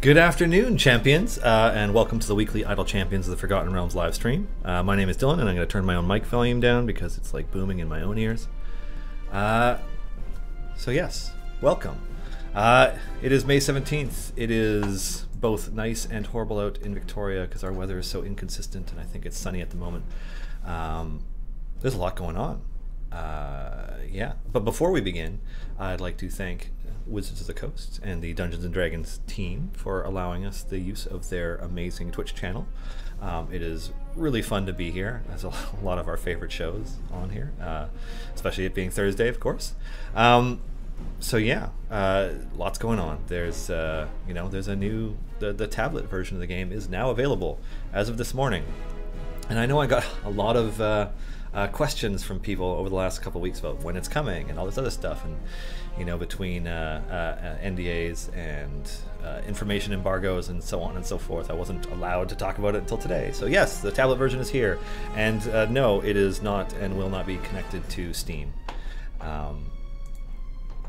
Good afternoon, champions, and welcome to the weekly Idle Champions of the Forgotten Realms live stream. My name is Dylan, and I'm going to turn my own mic volume down because it's like booming in my own ears. So yes, welcome. It is May 17th. It is both nice and horrible out in Victoria because our weather is so inconsistent, and I think it's sunny at the moment. There's a lot going on. Yeah, but before we begin, I'd like to thank Wizards of the Coast and the Dungeons & Dragons team for allowing us the use of their amazing Twitch channel. It is really fun to be here. There's a lot of our favorite shows on here, especially it being Thursday, of course. So yeah, lots going on. There's there's a new the tablet version of the game is now available as of this morning, and I know I got a lot of questions from people over the last couple of weeks about when it's coming and all this other stuff, and between NDAs and information embargoes and so on and so forth, I wasn't allowed to talk about it until today. So yes, the tablet version is here, and no, it is not and will not be connected to Steam.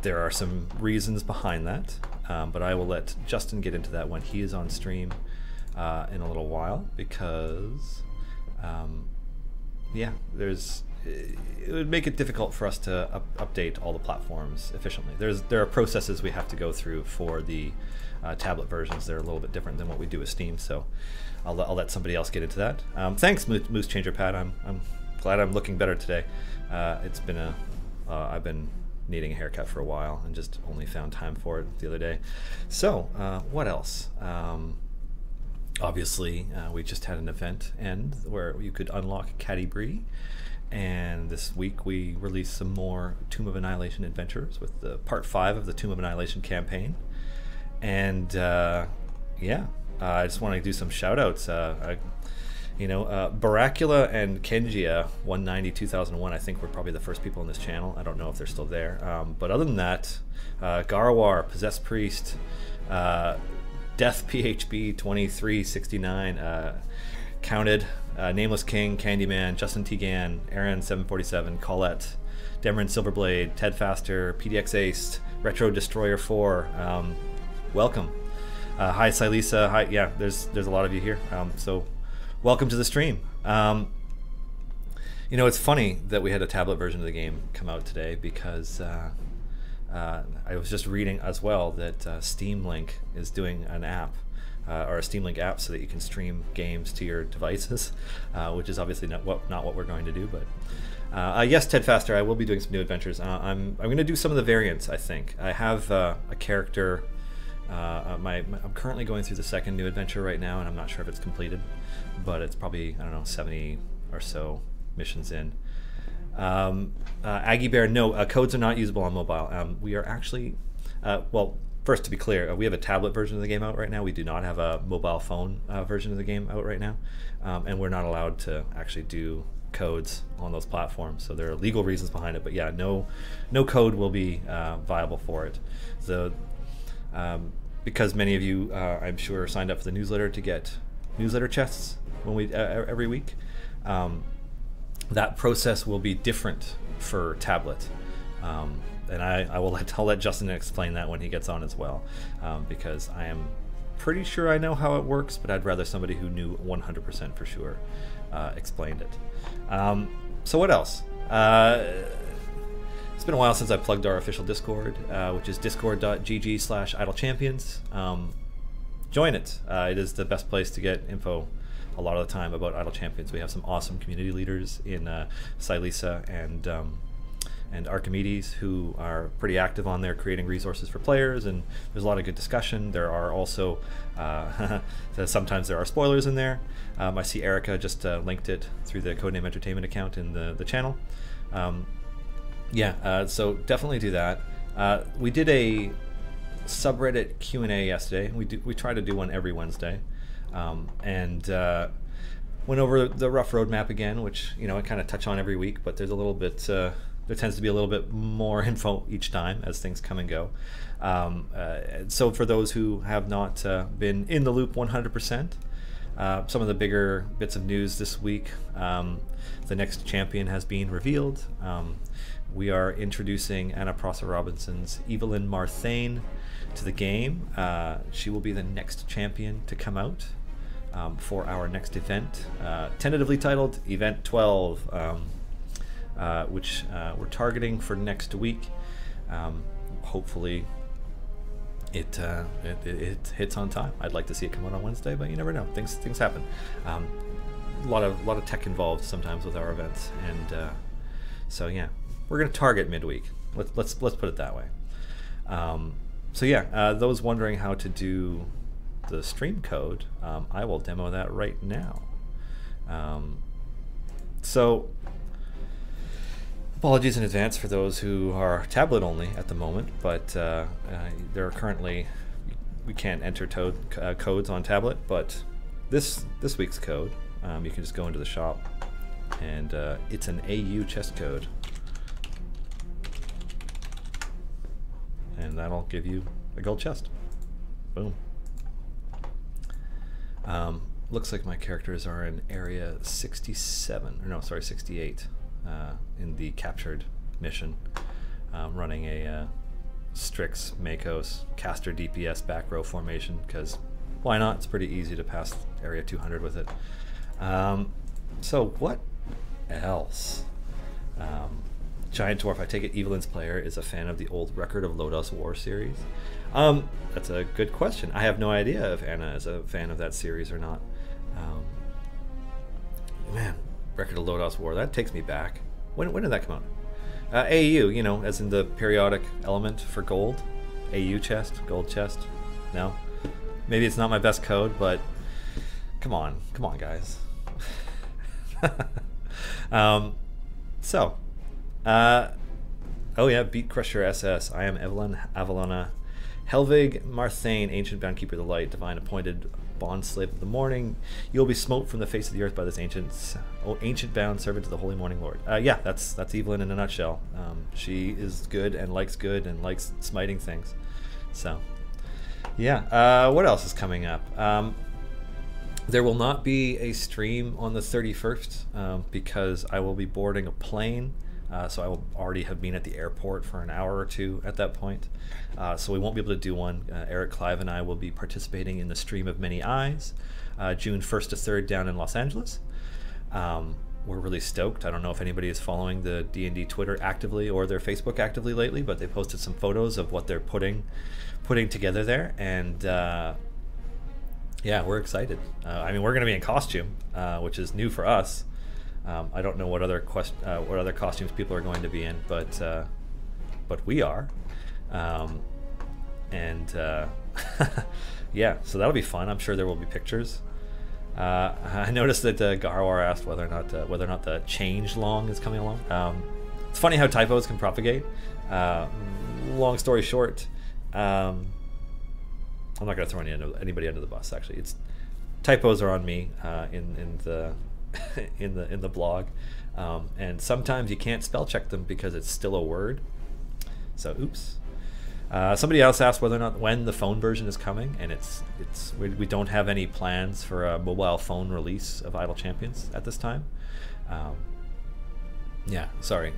There are some reasons behind that, but I will let Justin get into that when he is on stream in a little while, because yeah, it would make it difficult for us to update all the platforms efficiently. There are processes we have to go through for the tablet versions. They're a little bit different than what we do with Steam, so I'll let somebody else get into that. Thanks, Moose Changer Pat. I'm glad I'm looking better today. It's been I've been needing a haircut for a while and just only found time for it the other day. So what else? Obviously, we just had an event end where you could unlock Catti-brie, and this week we released some more Tomb of Annihilation adventures with the part 5 of the Tomb of Annihilation campaign. And yeah, I just want to do some shout outs. Baracula and Kenjia 190 2001, I think, were probably the first people on this channel. I don't know if they're still there, but other than that, Garawar, Possessed Priest, Death PHB 2369, Counted, Nameless King, Candyman, Justin Tegan, Aaron 747, Colette, Demeron Silverblade, Ted Faster, PDX Ace, Retro Destroyer 4. Welcome. Hi Silisa. Hi. Yeah, there's a lot of you here. So welcome to the stream. It's funny that we had a tablet version of the game come out today, because I was just reading as well that Steam Link is doing an app, or a Steam Link app, so that you can stream games to your devices, which is obviously not what we're going to do. But yes, Ted Faster, I will be doing some new adventures. I'm going to do some of the variants. I think I have a character. I'm currently going through the second new adventure right now, and I'm not sure if it's completed, but it's probably, I don't know, 70 or so missions in. Aggie Bear, no, codes are not usable on mobile. We are actually, well, first to be clear, we have a tablet version of the game out right now. We do not have a mobile phone version of the game out right now, and we're not allowed to actually do codes on those platforms. So there are legal reasons behind it, but yeah, no code will be viable for it. So because many of you, I'm sure, signed up for the newsletter to get newsletter chests when we every week. That process will be different for tablet, and I'll let Justin explain that when he gets on as well, because I am pretty sure I know how it works, but I'd rather somebody who knew 100% for sure explained it. So what else? It's been a while since I plugged our official Discord, which is discord.gg/idlechampions. Join it. It is the best place to get info a lot of the time about Idle Champions. We have some awesome community leaders in Silisa and Archimedes, who are pretty active on there creating resources for players, and there's a lot of good discussion. There are also sometimes there are spoilers in there. I see Erica just linked it through the Codename Entertainment account in the channel. Yeah, so definitely do that. We did a subreddit Q&A yesterday. We try to do one every Wednesday. And went over the rough roadmap again, which I kind of touch on every week, but there's a little bit there tends to be a little bit more info each time as things come and go. So for those who have not been in the loop 100%, Some of the bigger bits of news this week. The next champion has been revealed. We are introducing Anna Prosser-Robinson's Evelyn Marthane to the game. She will be the next champion to come out for our next event, tentatively titled Event 12, which we're targeting for next week. Hopefully it hits on time. I'd like to see it come out on Wednesday, but you never know. Things happen. A lot of tech involved sometimes with our events, and so yeah, we're gonna target midweek. Let's put it that way. So yeah, those wondering how to do the stream code, I will demo that right now. So apologies in advance for those who are tablet only at the moment, but there are currently, we can't enter codes on tablet, but this week's code, you can just go into the shop, and it's an AU chest code, and that'll give you a gold chest. Boom. Looks like my characters are in area 67, or no, sorry, 68. In the captured mission, running a Strix, Makos, Caster DPS back row formation, because why not? It's pretty easy to pass area 200 with it. So what else? Giant Dwarf, I take it Evelyn's player is a fan of the old Record of Lodos War series. That's a good question. I have no idea if Anna is a fan of that series or not. Man, Record of Lodos War, that takes me back. When did that come out? AU, you know, as in the periodic element for gold. AU chest, gold chest. No? Maybe it's not my best code, but come on guys. Oh yeah, Beat Crusher SS. I am Evelyn Avalona Helvig Marthane, Ancient Bound Keeper of the Light, Divine Appointed Bond Slave of the Morning. You'll be smote from the face of the earth by this ancient bound servant to the Holy Morning Lord. Yeah, that's Evelyn in a nutshell. She is good and likes smiting things. So, yeah. What else is coming up? There will not be a stream on the 31st because I will be boarding a plane. So I will already have been at the airport for an hour or two at that point. So we won't be able to do one. Eric Clive and I will be participating in the Stream of Many Eyes, June 1st to 3rd down in Los Angeles. We're really stoked. I don't know if anybody is following the D&D Twitter actively or their Facebook actively lately, but they posted some photos of what they're putting together there, and yeah, we're excited. I mean, we're going to be in costume, which is new for us. I don't know what other costumes people are going to be in, but we are, and yeah, so that'll be fun. I'm sure there will be pictures. I noticed that Garwar asked whether or not the change long is coming along. It's funny how typos can propagate. Long story short, I'm not going to throw anybody under the bus. Actually, it's typos are on me in the in the blog, and sometimes you can't spell check them because it's still a word. So oops. Somebody else asked whether or not when the phone version is coming, and we don't have any plans for a mobile phone release of Idle Champions at this time. Yeah, sorry.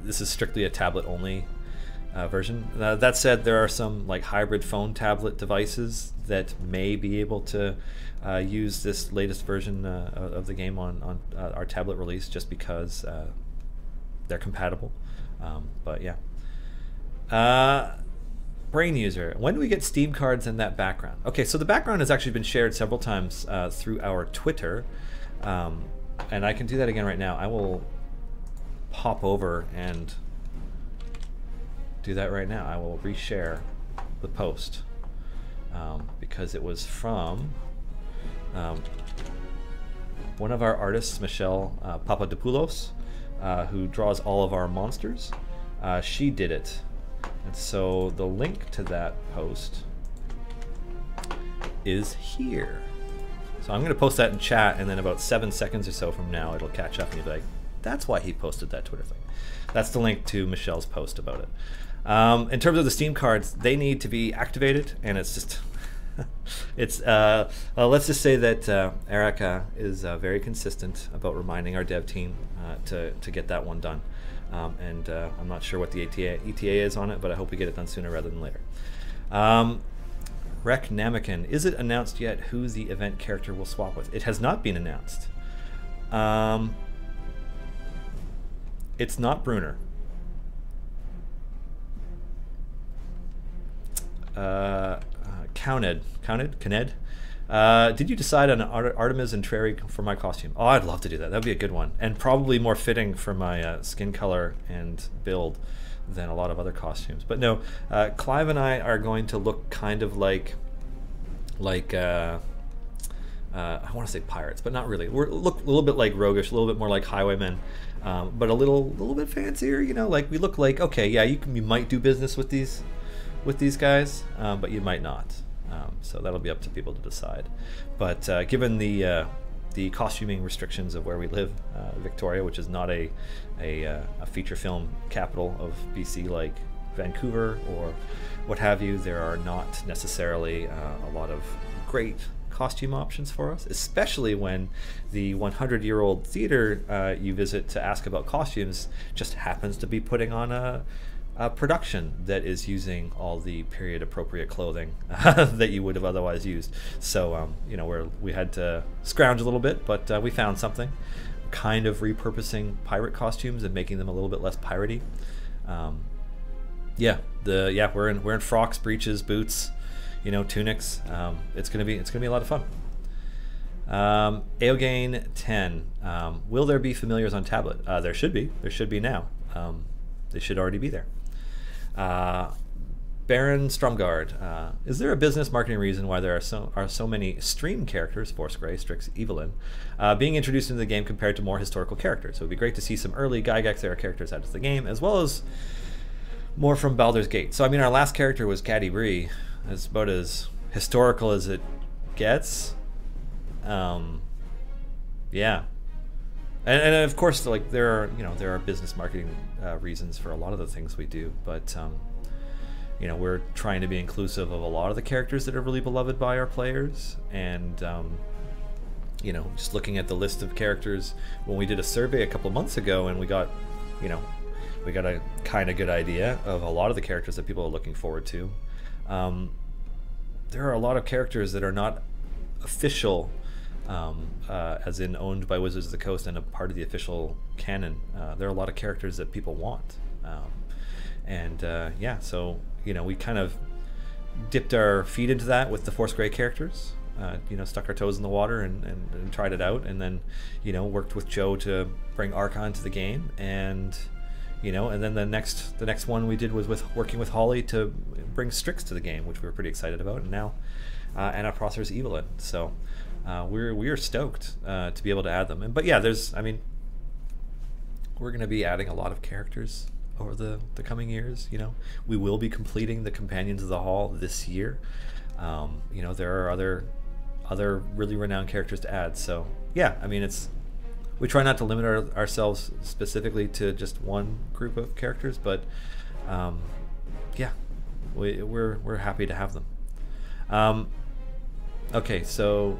This is strictly a tablet only version. That said, there are some like hybrid phone tablet devices that may be able to use this latest version of the game on our tablet release, just because they're compatible. But yeah. Brain user, when do we get Steam cards in that background? Okay, so the background has actually been shared several times through our Twitter, and I can do that again right now. I will pop over and do that right now. I will reshare the post because it was from one of our artists, Michelle Papadopoulos, who draws all of our monsters. She did it. And so the link to that post is here. So I'm going to post that in chat, and then about 7 seconds or so from now, it'll catch up and you'll be like, that's why he posted that Twitter thing. That's the link to Michelle's post about it. In terms of the Steam cards, they need to be activated, and it's just It's let's just say that Erica is very consistent about reminding our dev team to get that one done. And I'm not sure what the ETA is on it, but I hope we get it done sooner rather than later. Rek Namakin, is it announced yet who the event character will swap with? It has not been announced. It's not Bruner. Counted? Did you decide on Artemis and Trary for my costume? Oh, I'd love to do that. That'd be a good one, and probably more fitting for my skin color and build than a lot of other costumes. But no, Clive and I are going to look kind of like I want to say pirates, but not really. We're look a little bit like roguish, a little bit more like highwaymen, but a little bit fancier. You know, like we look like, okay, yeah, you might do business with these guys, but you might not. So that'll be up to people to decide. But given the costuming restrictions of where we live, Victoria, which is not a feature film capital of BC like Vancouver or what have you, there are not necessarily a lot of great costume options for us, especially when the 100-year-old theater you visit to ask about costumes just happens to be putting on a production that is using all the period appropriate clothing that you would have otherwise used. So you know, we had to scrounge a little bit, but we found something, kind of repurposing pirate costumes and making them a little bit less piratey. We're in frocks, breeches, boots, you know, tunics. It's gonna be a lot of fun. Eogane 10. Will there be familiars on tablet? There should be now. They should already be there. Baron Stromgard, is there a business marketing reason why there are so many stream characters, Force Grey, Strix, Evelyn, being introduced into the game compared to more historical characters? So it would be great to see some early Gygax era characters added to the game, as well as more from Baldur's Gate. So I mean, our last character was Catti-brie. It's about as historical as it gets. Yeah. And of course, like there are business marketing reasons for a lot of the things we do, but you know, we're trying to be inclusive of a lot of the characters that are really beloved by our players, and you know, just looking at the list of characters when we did a survey a couple of months ago, and we got a kind of good idea of a lot of the characters that people are looking forward to. There are a lot of characters that are not official. As in owned by Wizards of the Coast and a part of the official canon. There are a lot of characters that people want, yeah, so you know, we kind of dipped our feet into that with the Force Grey characters. You know, stuck our toes in the water and tried it out, and then, you know, worked with Joe to bring Archon to the game, and you know, and then the next one we did was working with Holly to bring Strix to the game, which we were pretty excited about, and now Anna Prosser's Evelyn. So. We're stoked to be able to add them, but yeah, we're going to be adding a lot of characters over the coming years. You know, we will be completing the Companions of the Hall this year. You know, there are other really renowned characters to add. So yeah, I mean, we try not to limit ourselves specifically to just one group of characters, but yeah, we're happy to have them. Okay, so.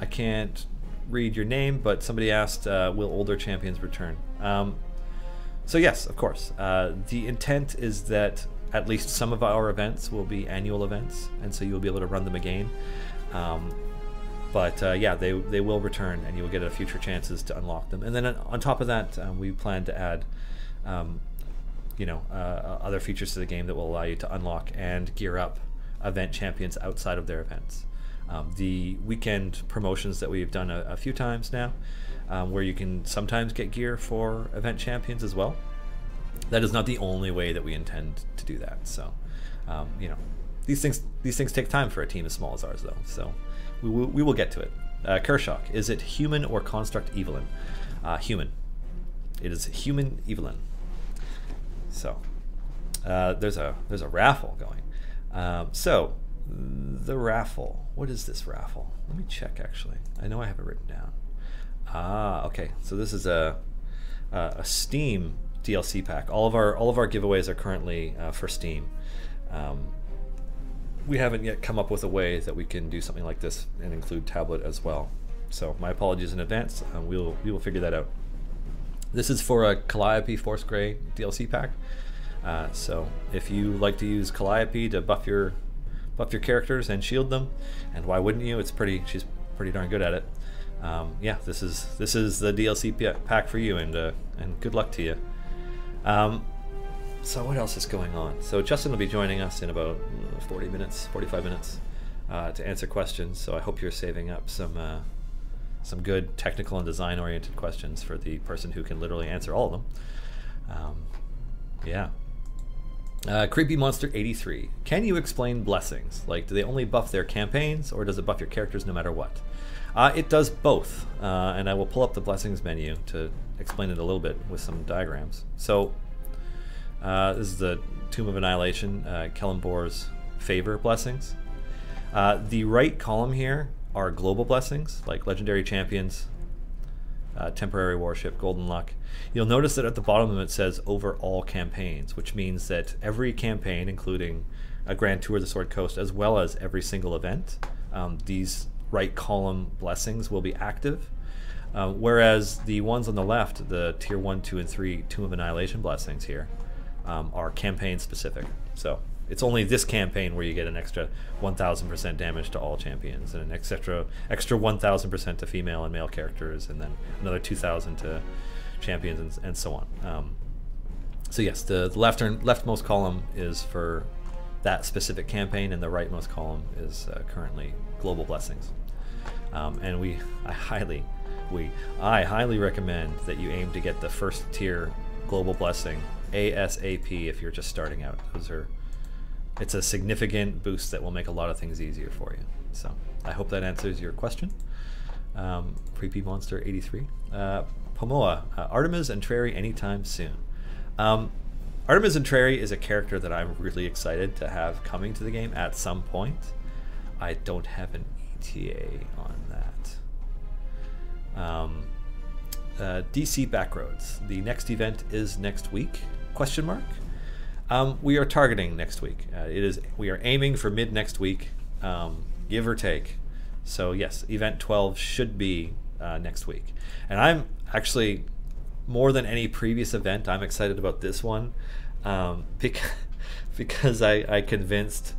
I can't read your name, but somebody asked, will older champions return? So yes, of course. The intent is that at least some of our events will be annual events, and so you'll be able to run them again. But yeah, they will return, and you'll get future chances to unlock them. And then on top of that, we plan to add you know, other features to the game that will allow you to unlock and gear up event champions outside of their events. The weekend promotions that we've done a few times now, where you can sometimes get gear for event champions as well. That is not the only way that we intend to do that. So, you know, these things take time for a team as small as ours, though. So we will get to it. Kershak, is it human or construct Evelyn? Human. It is human Evelyn. So there's a raffle going. So the raffle. What is this raffle? Let me check. Actually, I know I have it written down. Okay. So this is a Steam DLC pack. All of our giveaways are currently for Steam. we haven't yet come up with a way that we can do something like this and include tablet as well. So my apologies in advance. We will figure that out. This is for a Calliope Force Grey DLC pack. So if you like to use Calliope to buff your characters and shield them, and why wouldn't you? She's pretty darn good at it. Yeah, this is the DLC pack for you, and good luck to you. So what else is going on? So Justin will be joining us in about 45 minutes to answer questions. So I hope you're saving up some good technical and design oriented questions for the person who can literally answer all of them. Yeah. Creepy Monster 83. Can you explain blessings? Like, do they only buff their campaigns, or does it buff your characters no matter what? It does both, and I will pull up the blessings menu to explain it a little bit with some diagrams. So this is the Tomb of Annihilation, Kellenbor's favor blessings. The right column here are global blessings, like legendary champions, temporary warship, golden luck. You'll notice that at the bottom of it says over all campaigns, which means that every campaign, including a Grand Tour of the Sword Coast, as well as every single event, these right column blessings will be active. Whereas the ones on the left, the tier 1, 2, and 3 Tomb of Annihilation blessings here, are campaign specific. So it's only this campaign where you get an extra 1,000% damage to all champions, and an extra 1,000% to female and male characters, and then another 2,000 to champions, and so on. So yes, the leftmost column is for that specific campaign, and the rightmost column is currently global blessings. And I highly recommend that you aim to get the first tier global blessing ASAP if you're just starting out. It's a significant boost that will make a lot of things easier for you. So I hope that answers your question. Creepy Monster 83. Pomoa, Artemis and Trary anytime soon. Artemis and Trary is a character that I'm really excited to have coming to the game at some point. I don't have an ETA on that. DC Backroads. The next event is next week? ? We are targeting next week. We are aiming for mid next week, give or take. So yes, event 12 should be next week. And I'm actually, more than any previous event, I'm excited about this one, because I convinced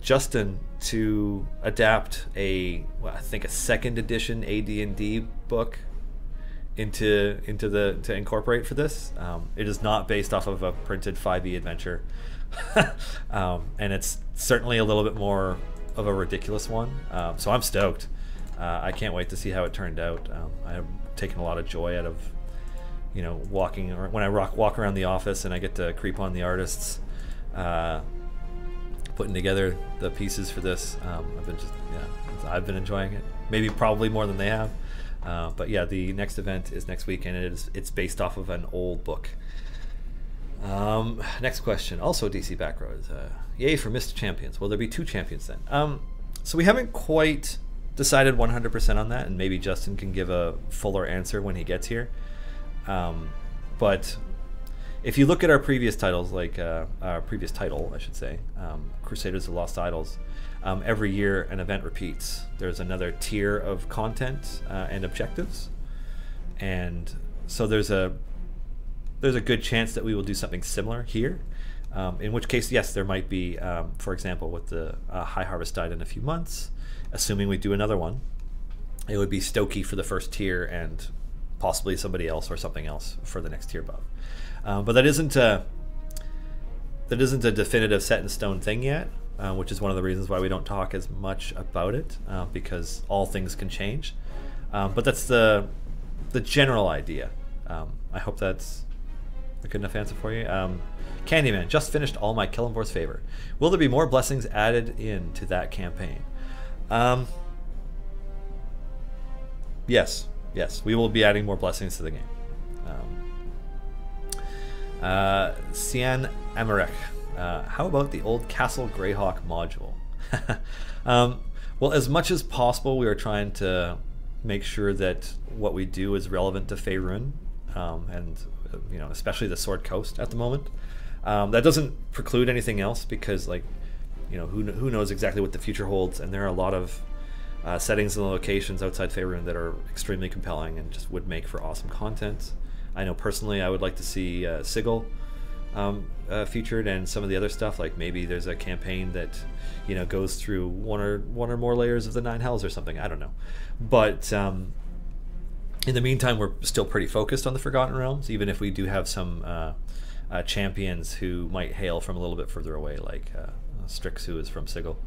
Justin to adapt I think a second edition AD&D book to incorporate for this. It is not based off of a printed 5e adventure, and it's certainly a little bit more of a ridiculous one. So I'm stoked. I can't wait to see how it turned out. I've taken a lot of joy out of walking, or when I walk around the office and I get to creep on the artists putting together the pieces for this. I've been enjoying it. Probably more than they have. But yeah, the next event is next week, and it's based off of an old book. Next question, also DC Backroads. Yay for missed champions. Will there be 2 champions then? So we haven't quite decided 100% on that, and maybe Justin can give a fuller answer when he gets here. But if you look at our previous titles, like our previous title, I should say, Crusaders of Lost Idols, every year an event repeats. There's another tier of content and objectives, and so there's a good chance that we will do something similar here. In which case, yes, there might be, for example, with the High Harvest Tide in a few months, assuming we do another one, it would be Stokey for the first tier and possibly somebody else or something else for the next tier above. But that isn't a definitive set in stone thing yet, which is one of the reasons why we don't talk as much about it, because all things can change. But that's the general idea. I hope that's a good enough answer for you. Candyman, just finished all my Kellenbor's favor. Will there be more blessings added into that campaign? Yes, we will be adding more blessings to the game. Cian Amarek, how about the old Castle Greyhawk module? Well, as much as possible, we are trying to make sure that what we do is relevant to Faerun, and especially the Sword Coast at the moment. That doesn't preclude anything else, because who knows exactly what the future holds, and there are a lot of settings and locations outside Faerun that are extremely compelling and just would make for awesome content. I know personally I would like to see Sigil featured, and some of the other stuff, like maybe there's a campaign that goes through one or more layers of the Nine Hells or something. I don't know, but in the meantime, we're still pretty focused on the Forgotten Realms, even if we do have some champions who might hail from a little bit further away, like Strix, who is from Sigil.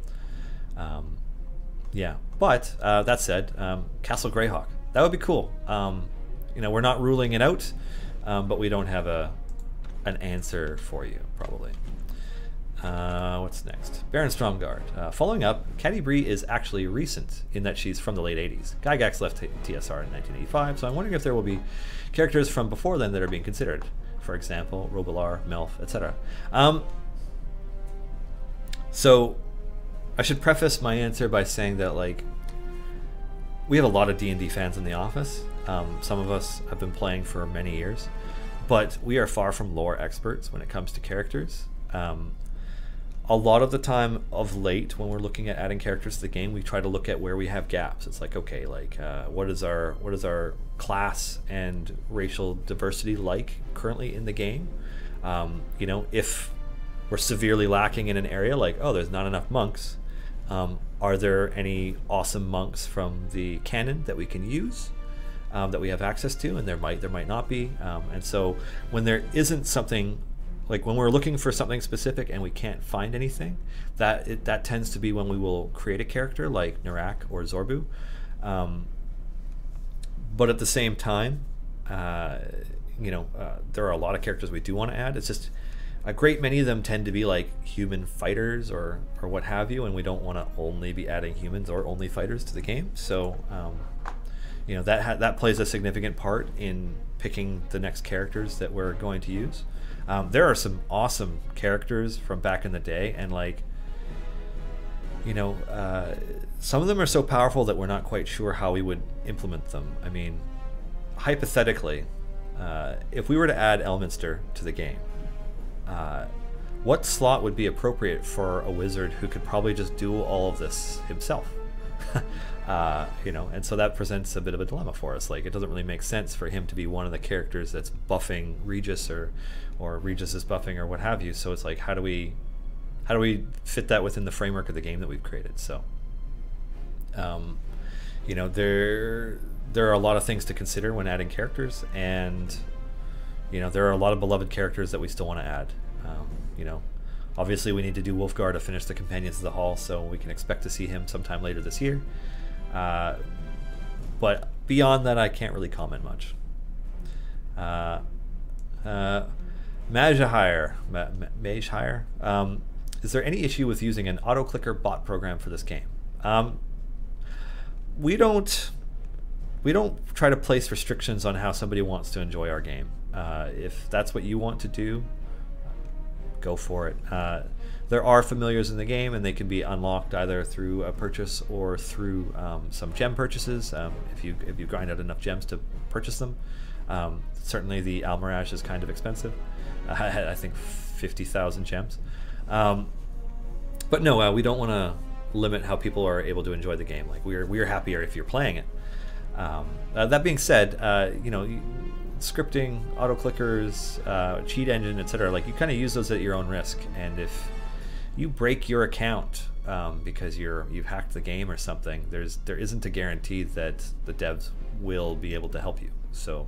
Yeah, but that said, Castle Greyhawk, that would be cool. We're not ruling it out, but we don't have an answer for you, probably. What's next? Baron Stromgard. Following up, Catti-brie is actually recent in that she's from the late 80s. Gygax left TSR in 1985, so I'm wondering if there will be characters from before then that are being considered. For example, Robilar, Melf, etc. So I should preface my answer by saying that, like, we have a lot of D&D fans in the office. Some of us have been playing for many years, but we are far from lore experts when it comes to characters. A lot of the time of late, when we're looking at adding characters to the game, we try to look at where we have gaps. It's like, okay, like what is our class and racial diversity like currently in the game? If we're severely lacking in an area, like, oh, there's not enough monks, are there any awesome monks from the canon that we can use, that we have access to? And there might not be. And so when there isn't something, like when we're looking for something specific and we can't find anything, that tends to be when we will create a character like Narak or Zorbu. But at the same time, there are a lot of characters we do want to add. It's just a great many of them tend to be like human fighters or what have you, and we don't want to only be adding humans or only fighters to the game. So that plays a significant part in picking the next characters that we're going to use. There are some awesome characters from back in the day, and some of them are so powerful that we're not quite sure how we would implement them. I mean, hypothetically, if we were to add Elminster to the game, what slot would be appropriate for a wizard who could probably just do all of this himself? And so that presents a bit of a dilemma for us. Like, it doesn't really make sense for him to be one of the characters that's buffing Regis or Regis is buffing or what have you. So it's like, how do we fit that within the framework of the game that we've created? So there are a lot of things to consider when adding characters, and there are a lot of beloved characters that we still want to add. Obviously we need to do Wolfgar to finish the Companions of the Hall, so we can expect to see him sometime later this year. But beyond that, I can't really comment much. Magehire, is there any issue with using an auto-clicker bot program for this game? We don't try to place restrictions on how somebody wants to enjoy our game. If that's what you want to do, go for it. There are familiars in the game, and they can be unlocked either through a purchase or through some gem purchases. If you grind out enough gems to purchase them. Certainly the Almirage is kind of expensive. I think 50,000 gems. But no, we don't want to limit how people are able to enjoy the game. Like, we're happier if you're playing it. That being said, scripting, auto clickers, cheat engine, etc. Like, you kind of use those at your own risk. And if you break your account because you've hacked the game or something, there isn't a guarantee that the devs will be able to help you. So,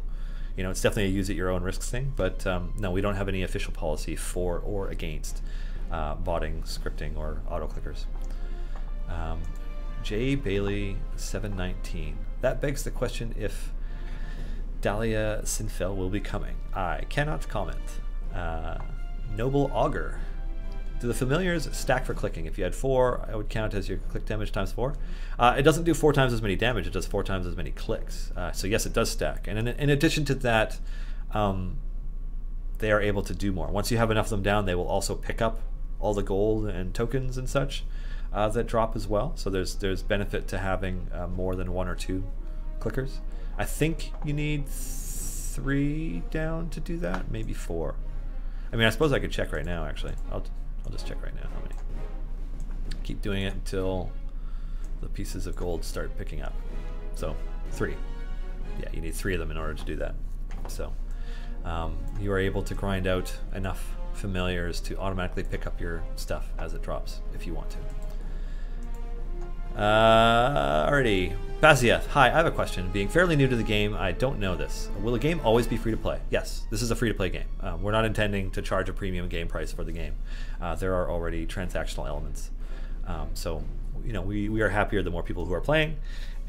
it's definitely a use at your own risk thing. But no, we don't have any official policy for or against botting, scripting, or auto clickers. J Bailey 719. That begs the question if Dahlia Sinfel will be coming. I cannot comment. Noble Augur. Do the familiars stack for clicking? If you had 4, I would count as your click damage times 4. It doesn't do 4 times as many damage, it does 4 times as many clicks. So yes, it does stack. And in addition to that, they are able to do more. Once you have enough of them down, they will also pick up all the gold and tokens and such that drop as well. So there's benefit to having more than 1 or 2 clickers. I think you need 3 down to do that, maybe 4. I mean, I suppose I could check right now, actually. I'll just check right now how many. keep doing it until the pieces of gold start picking up. So 3. Yeah, you need 3 of them in order to do that. So you are able to grind out enough familiars to automatically pick up your stuff as it drops if you want to. Alrighty. Bazieth, hi, I have a question. Being fairly new to the game, I don't know this. Will the game always be free to play? Yes, this is a free to play game. We're not intending to charge a premium game price for the game. There are already transactional elements. So, you know, we are happier the more people who are playing.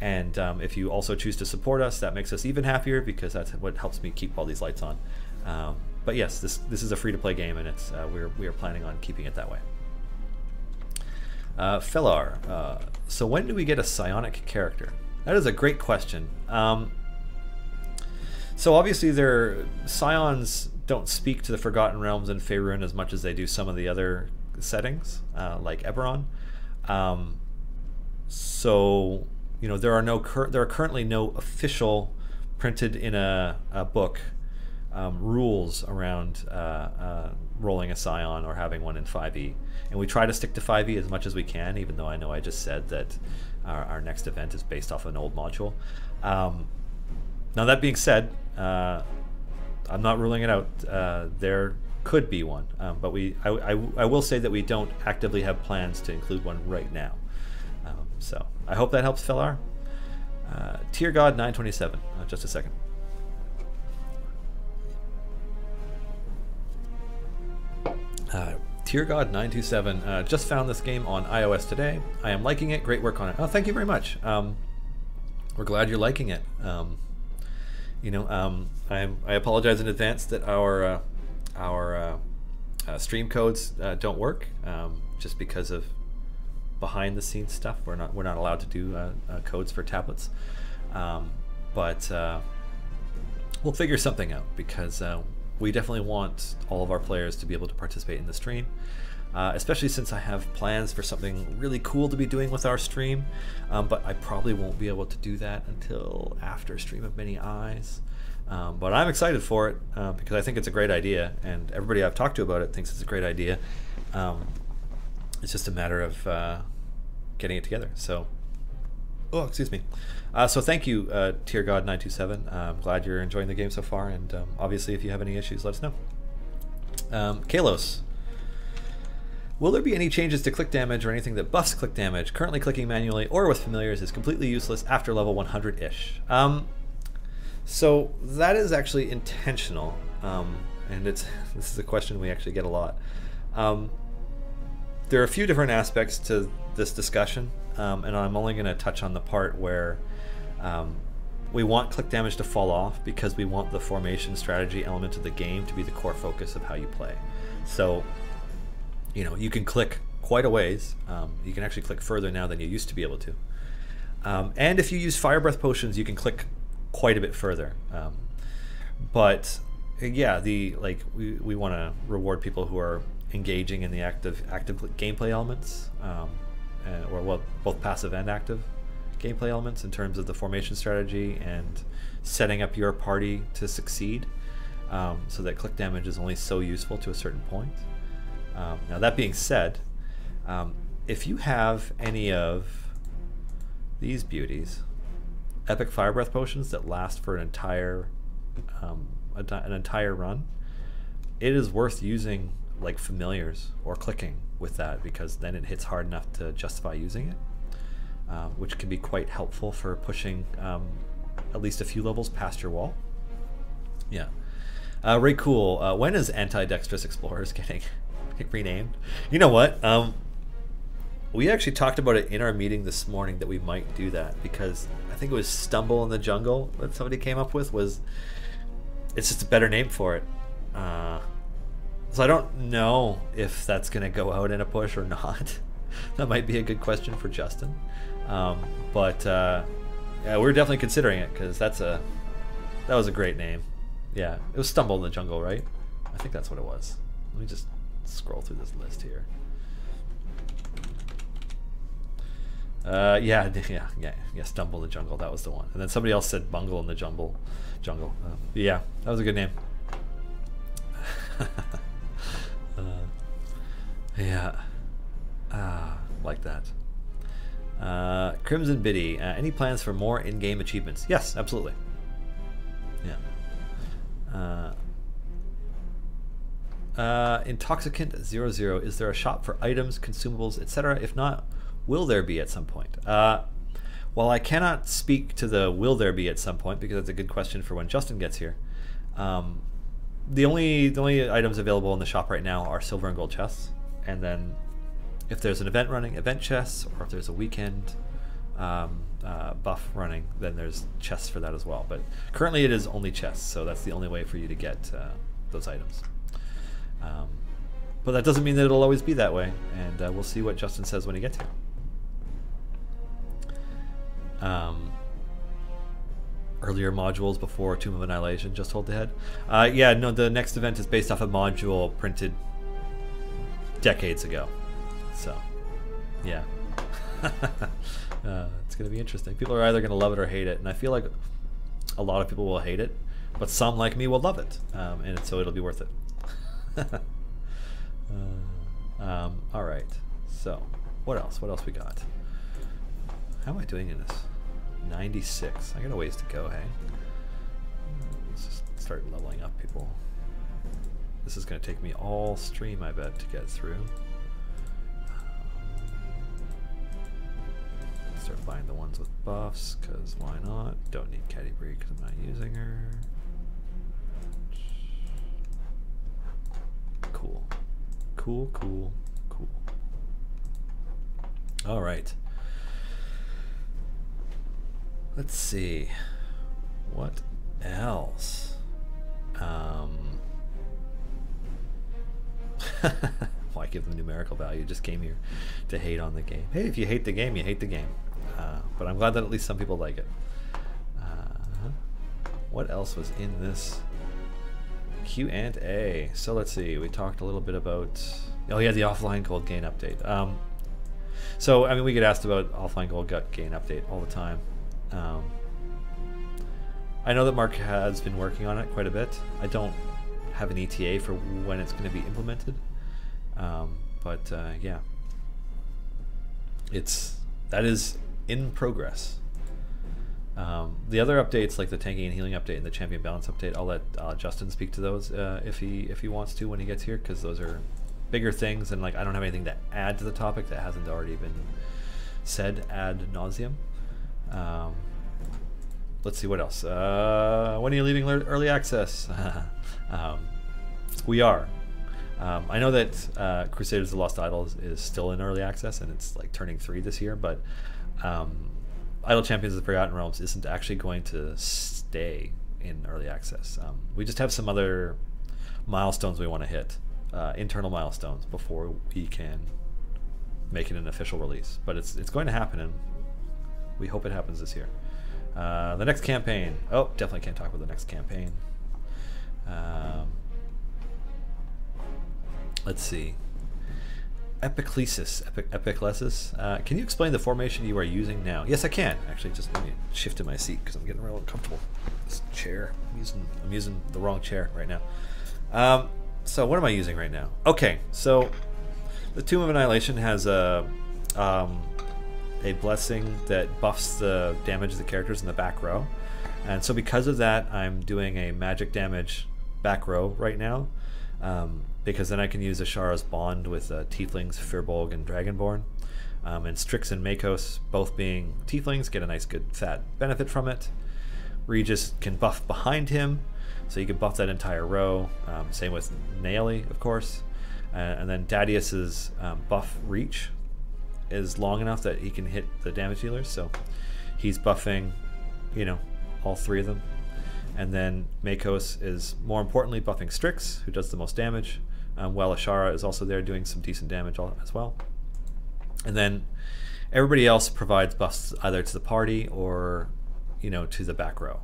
And if you also choose to support us, that makes us even happier because that's what helps me keep all these lights on. But yes, this is a free to play game, and it's we are planning on keeping it that way. Fellar, so when do we get a psionic character? That is a great question. So obviously scions don't speak to the Forgotten Realms and Faerun as much as they do some of the other settings, like Eberron. So you know there are currently no official printed in a book rules around rolling a scion or having one in 5e. And we try to stick to 5e as much as we can, even though I know I just said that our next event is based off an old module. Now that being said, I'm not ruling it out. There could be one, but I will say that we don't actively have plans to include one right now. So I hope that helps, Fellar. Tier God 927, just a second. Tier God 927, just found this game on iOS today. I am liking it. Great work on it. Oh, thank you very much. We're glad you're liking it. You know, I apologize in advance that our stream codes don't work, just because of behind the scenes stuff. We're not allowed to do codes for tablets, but we'll figure something out because. We definitely want all of our players to be able to participate in the stream, especially since I have plans for something really cool to be doing with our stream, but I probably won't be able to do that until after Stream of Many Eyes. But I'm excited for it because I think it's a great idea, and everybody I've talked to about it thinks it's a great idea. It's just a matter of getting it together. So, oh, excuse me. So thank you, Tier God 927. I'm glad you're enjoying the game so far, and obviously if you have any issues, let us know. Kalos, will there be any changes to click damage or anything that buffs click damage? Currently clicking manually or with familiars is completely useless after level 100-ish. So that is actually intentional, and this is a question we actually get a lot. There are a few different aspects to this discussion, and I'm only going to touch on the part where we want click damage to fall off because we want the formation strategy element of the game to be the core focus of how you play. So, you know, you can click quite a ways. You can actually click further now than you used to be able to. And if you use fire breath potions, you can click quite a bit further. But yeah, we want to reward people who are engaging in the active gameplay elements, or well, both passive and active gameplay elements in terms of the formation strategy and setting up your party to succeed, so that click damage is only so useful to a certain point. Now that being said, if you have any of these beauties, epic fire breath potions that last for an entire run, it is worth using like familiars or clicking with that, because then it hits hard enough to justify using it, which can be quite helpful for pushing at least a few levels past your wall. Yeah. Ray Cool, when is Antidextrous Explorers getting renamed? You know what? We actually talked about it in our meeting this morning that we might do that, because I think it was Stumble in the Jungle that somebody came up with. It's just a better name for it. So I don't know if that's going to go out in a push or not. That might be a good question for Justin. But yeah, we're definitely considering it, because that was a great name. Yeah, it was Stumble in the Jungle, right? I think that's what it was. Let me just scroll through this list here. Yeah, Stumble in the Jungle, that was the one. And then somebody else said Bungle in the Jungle. Yeah, that was a good name. Yeah. Like that. Crimson Biddy, any plans for more in-game achievements? Yes, absolutely. Yeah. Intoxicant 00, is there a shop for items, consumables, etc.? If not, will there be at some point? Well, I cannot speak to the will there be at some point because that's a good question for when Justin gets here. The only items available in the shop right now are silver and gold chests, and then if there's an event running, event chests, or if there's a weekend buff running, then there's chests for that as well. But currently it is only chests, so that's the only way for you to get those items. But that doesn't mean that it'll always be that way, and we'll see what Justin says when he gets here. Earlier modules before Tomb of Annihilation, just hold the head. Yeah, no, the next event is based off a module printed decades ago. So, yeah. It's going to be interesting. People are either going to love it or hate it, and I feel like a lot of people will hate it, but some like me will love it, and so it'll be worth it. All right. So, what else? What else we got? How am I doing in this? 96. I got a ways to go. Hey, let's just start leveling up, people. This is going to take me all stream, I bet, to get through. Start buying the ones with buffs, because why not? Don't need Catti-brie because I'm not using her. Cool. Cool, cool, cool. All right. Let's see. What else? Why give them numerical value? Just came here to hate on the game. Hey, if you hate the game, you hate the game. But I'm glad that at least some people like it. What else was in this Q&A? So let's see. We talked a little bit about... Oh yeah, the offline gold gain update. So, I mean, we get asked about offline gold gain update all the time. I know that Mark has been working on it quite a bit. I don't have an ETA for when it's going to be implemented. But yeah, that is in progress. The other updates, like the tanking and healing update and the champion balance update, I'll let Justin speak to those if he wants to when he gets here, because those are bigger things, and like I don't have anything to add to the topic that hasn't already been said ad nauseum. Let's see what else. When are you leaving early access? We are. I know that Crusaders of the Lost Idols is still in early access, and it's like turning 3 this year, but Idol Champions of the Forgotten Realms isn't actually going to stay in early access. We just have some other milestones we want to hit, internal milestones, before we can make it an official release. But it's going to happen, and we hope it happens this year. The next campaign. Oh, definitely can't talk about the next campaign. Let's see. Epiclesis. Epiclesis. Can you explain the formation you are using now? Yes, I can. Actually, just let me shift in my seat because I'm getting real uncomfortable. This chair. I'm using the wrong chair right now. So what am I using right now? Okay, so the Tomb of Annihilation has a blessing that buffs the damage of the characters in the back row, and so because of that, I'm doing a magic damage back row right now, because then I can use Ashara's bond with Tieflings, Firbolg, and Dragonborn, and Strix and Makos, both being Tieflings, get a nice good fat benefit from it. Regis can buff behind him, so you can buff that entire row. Same with Naeli, of course, and then Dadius's buff reach is long enough that he can hit the damage dealers, so he's buffing, you know, all 3 of them. And then Makos is, more importantly, buffing Strix, who does the most damage, while Ashara is also there doing some decent damage as well. And then everybody else provides buffs either to the party or, you know, to the back row.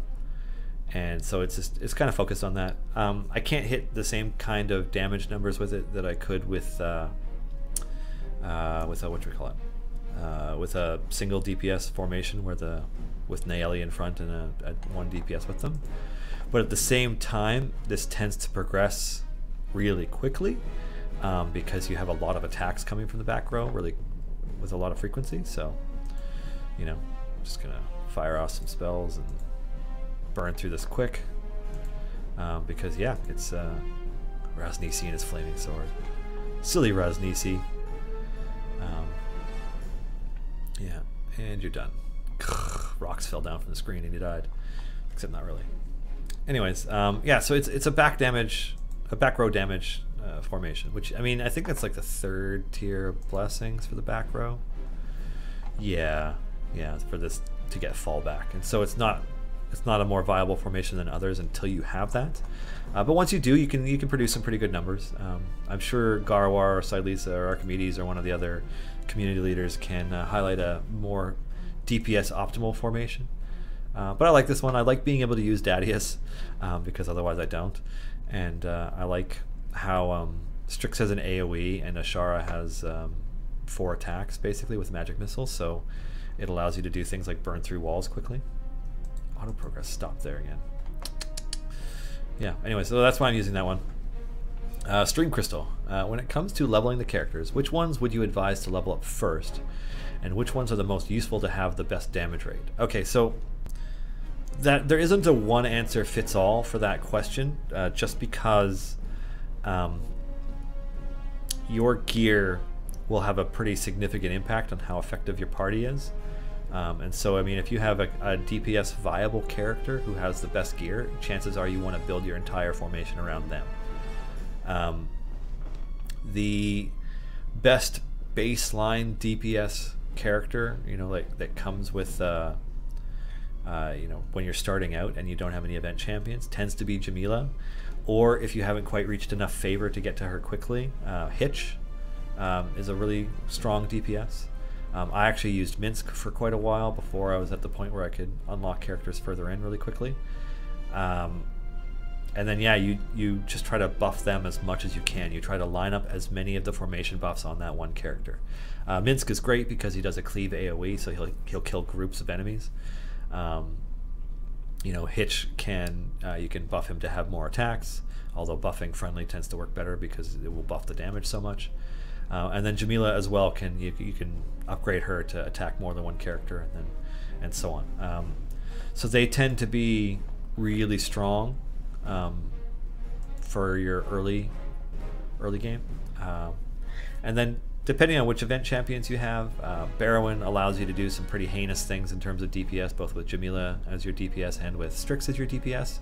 And so it's kind of focused on that. I can't hit the same kind of damage numbers with it that I could with with a single DPS formation with Naeli in front and a 1 DPS with them. But at the same time, this tends to progress really quickly because you have a lot of attacks coming from the back row really with a lot of frequency. So, you know, just gonna fire off some spells and burn through this quick, because yeah, it's Rasnisi and his flaming sword. Silly Rasnisi. Yeah, and you're done. Rocks fell down from the screen and he died. Except not really. Anyways, yeah, so it's a back row damage formation, which, I mean, I think that's like the 3rd tier of blessings for the back row. Yeah, for this to get fallback, and so it's not a more viable formation than others until you have that. But once you do, you can produce some pretty good numbers. I'm sure Garwar or Sidlisa or Archimedes or one of the other community leaders can highlight a more DPS optimal formation. But I like this one. I like being able to use Dadius, because otherwise I don't. And I like how Strix has an AoE and Ashara has 4 attacks basically with magic missiles, so it allows you to do things like burn through walls quickly. Auto progress stopped there again. Yeah, anyway, so that's why I'm using that one. Stream Crystal. When it comes to leveling the characters, which ones would you advise to level up first? And which ones are the most useful to have the best damage rate? Okay, so that there isn't a one answer fits all for that question, just because your gear will have a pretty significant impact on how effective your party is. And so, I mean, if you have a DPS viable character who has the best gear, chances are you want to build your entire formation around them. The best baseline DPS character, you know, like that comes with, you know, when you're starting out and you don't have any event champions, tends to be Jamila. Or if you haven't quite reached enough favor to get to her quickly, Hitch is a really strong DPS. I actually used Minsk for quite a while before I was at the point where I could unlock characters further in really quickly. And then, yeah, you just try to buff them as much as you can. You try to line up as many of the formation buffs on that one character. Minsk is great because he does a cleave AoE, so he'll kill groups of enemies. You know, Hitch can, you can buff him to have more attacks, although buffing friendly tends to work better because it will buff the damage so much. And then Jamila as well, you can upgrade her to attack more than one character, and so on. So they tend to be really strong for your early game. And then depending on which event champions you have, Barrowin allows you to do some pretty heinous things in terms of DPS, both with Jamila as your DPS and with Strix as your DPS.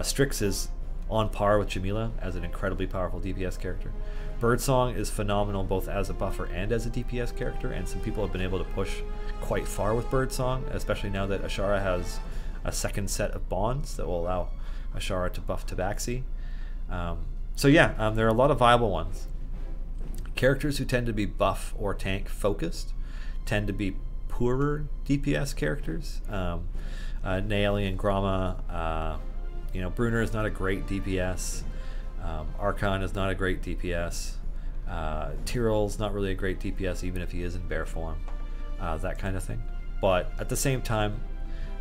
Strix is on par with Jamila as an incredibly powerful DPS character. Birdsong is phenomenal both as a buffer and as a DPS character, and some people have been able to push quite far with Birdsong, especially now that Ashara has a second set of bonds that will allow Ashara to buff Tabaxi. So yeah, there are a lot of viable ones. Characters who tend to be buff or tank focused tend to be poorer DPS characters. Naeli and Grama, you know, Brunner is not a great DPS. Archon is not a great DPS. Tyrell's not really a great DPS, even if he is in bear form. That kind of thing. But at the same time,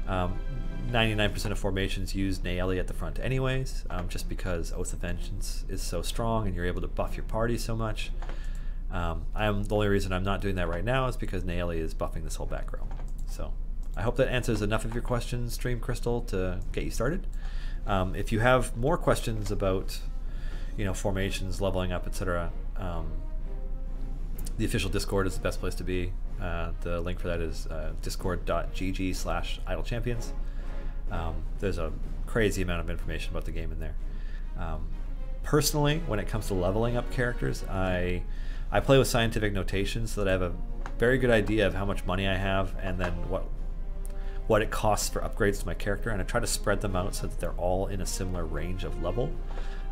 99% of formations use Naeli at the front anyways, just because Oath of Vengeance is so strong and you're able to buff your party so much. The only reason I'm not doing that right now is because Naeli is buffing this whole back row. So I hope that answers enough of your questions, Stream Crystal, to get you started. If you have more questions about, you know, formations, leveling up, etc., the official Discord is the best place to be. The link for that is discord.gg/idlechampions. There's a crazy amount of information about the game in there. Personally, when it comes to leveling up characters, I play with scientific notation so that I have a very good idea of how much money I have and then what it costs for upgrades to my character, and I try to spread them out so that they're all in a similar range of level.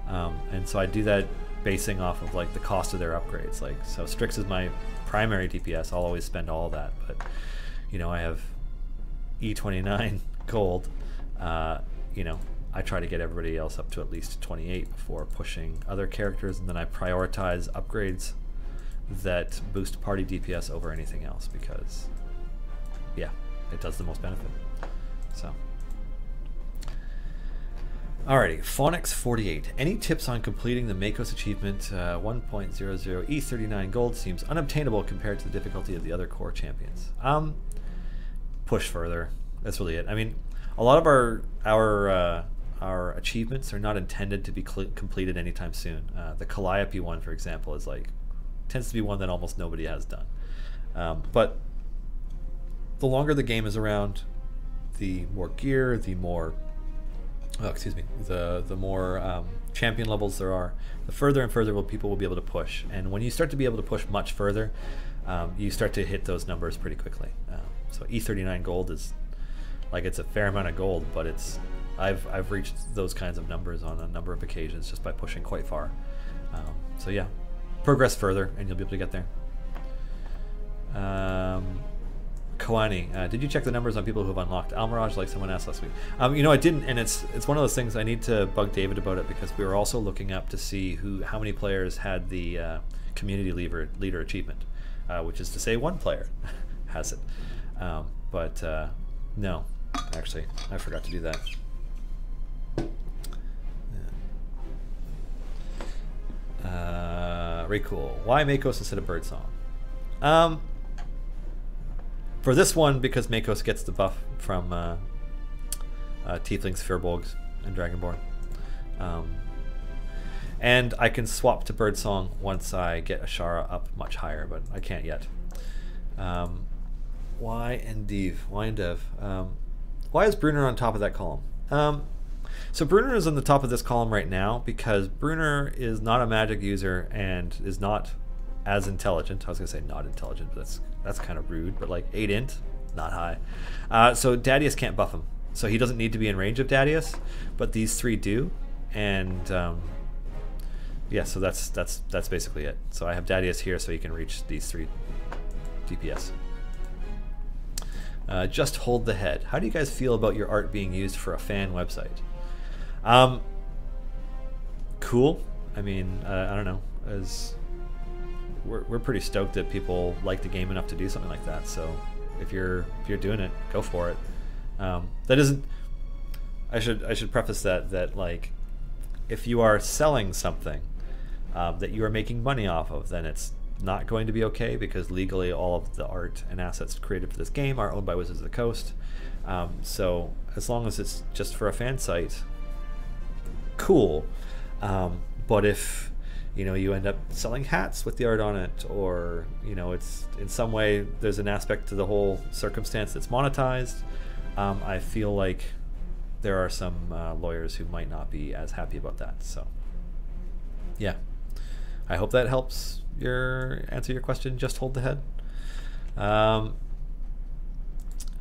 And so I do that basing off of like the cost of their upgrades. Like, so Strix is my primary DPS. I'll always spend all of that, but you know, I have E29 gold. You know, I try to get everybody else up to at least 28 before pushing other characters, and then I prioritize upgrades that boost party DPS over anything else because, yeah, it does the most benefit. So Alrighty, Phonics48. Any tips on completing the Makos achievement 1.00 E39 gold seems unobtainable compared to the difficulty of the other core champions. Push further. That's really it. I mean, a lot of our achievements are not intended to be completed anytime soon. The Calliope one, for example, is tends to be one that almost nobody has done. But the longer the game is around, the more gear, the more the more champion levels there are, the further and further people will be able to push. And when you start to be able to push much further, you start to hit those numbers pretty quickly. So E39 gold is it's a fair amount of gold, but I've reached those kinds of numbers on a number of occasions just by pushing quite far. So yeah, progress further and you'll be able to get there. Koani, did you check the numbers on people who have unlocked Almirage like someone asked last week? You know, I didn't, and it's one of those things I need to bug David about it, because we were also looking up to see how many players had the community leader achievement, which is to say one player has it. But no, actually, I forgot to do that. Very cool. Why Makos instead of Birdsong? For this one, because Makos gets the buff from Tieflings, Firbolgs, and Dragonborn. And I can swap to Birdsong once I get Ashara up much higher, but I can't yet. Why and Dev? Why and Dev? Why is Brunner on top of that column? So Brunner is on the top of this column right now because Brunner is not a magic user and is not as intelligent. I was gonna say not intelligent, but that's kind of rude. But 8 int, not high. So Dadius can't buff him, so he doesn't need to be in range of Dadius. But these three do, and yeah. So that's basically it. So I have Dadius here, so he can reach these 3 DPS. Just hold the head. How do you guys feel about your art being used for a fan website? Cool. I mean, I don't know. We're pretty stoked that people like the game enough to do something like that. So if you're doing it, go for it. That isn't. I should preface that if you are selling something that you are making money off of, then it's not going to be okay, because legally all of the art and assets created for this game are owned by Wizards of the Coast. So as long as it's just for a fan site, cool. But if you end up selling hats with the art on it, or it's in some way there's an aspect to the whole circumstance that's monetized, I feel like there are some lawyers who might not be as happy about that. So yeah, I hope that helps answer your question. Just hold the head.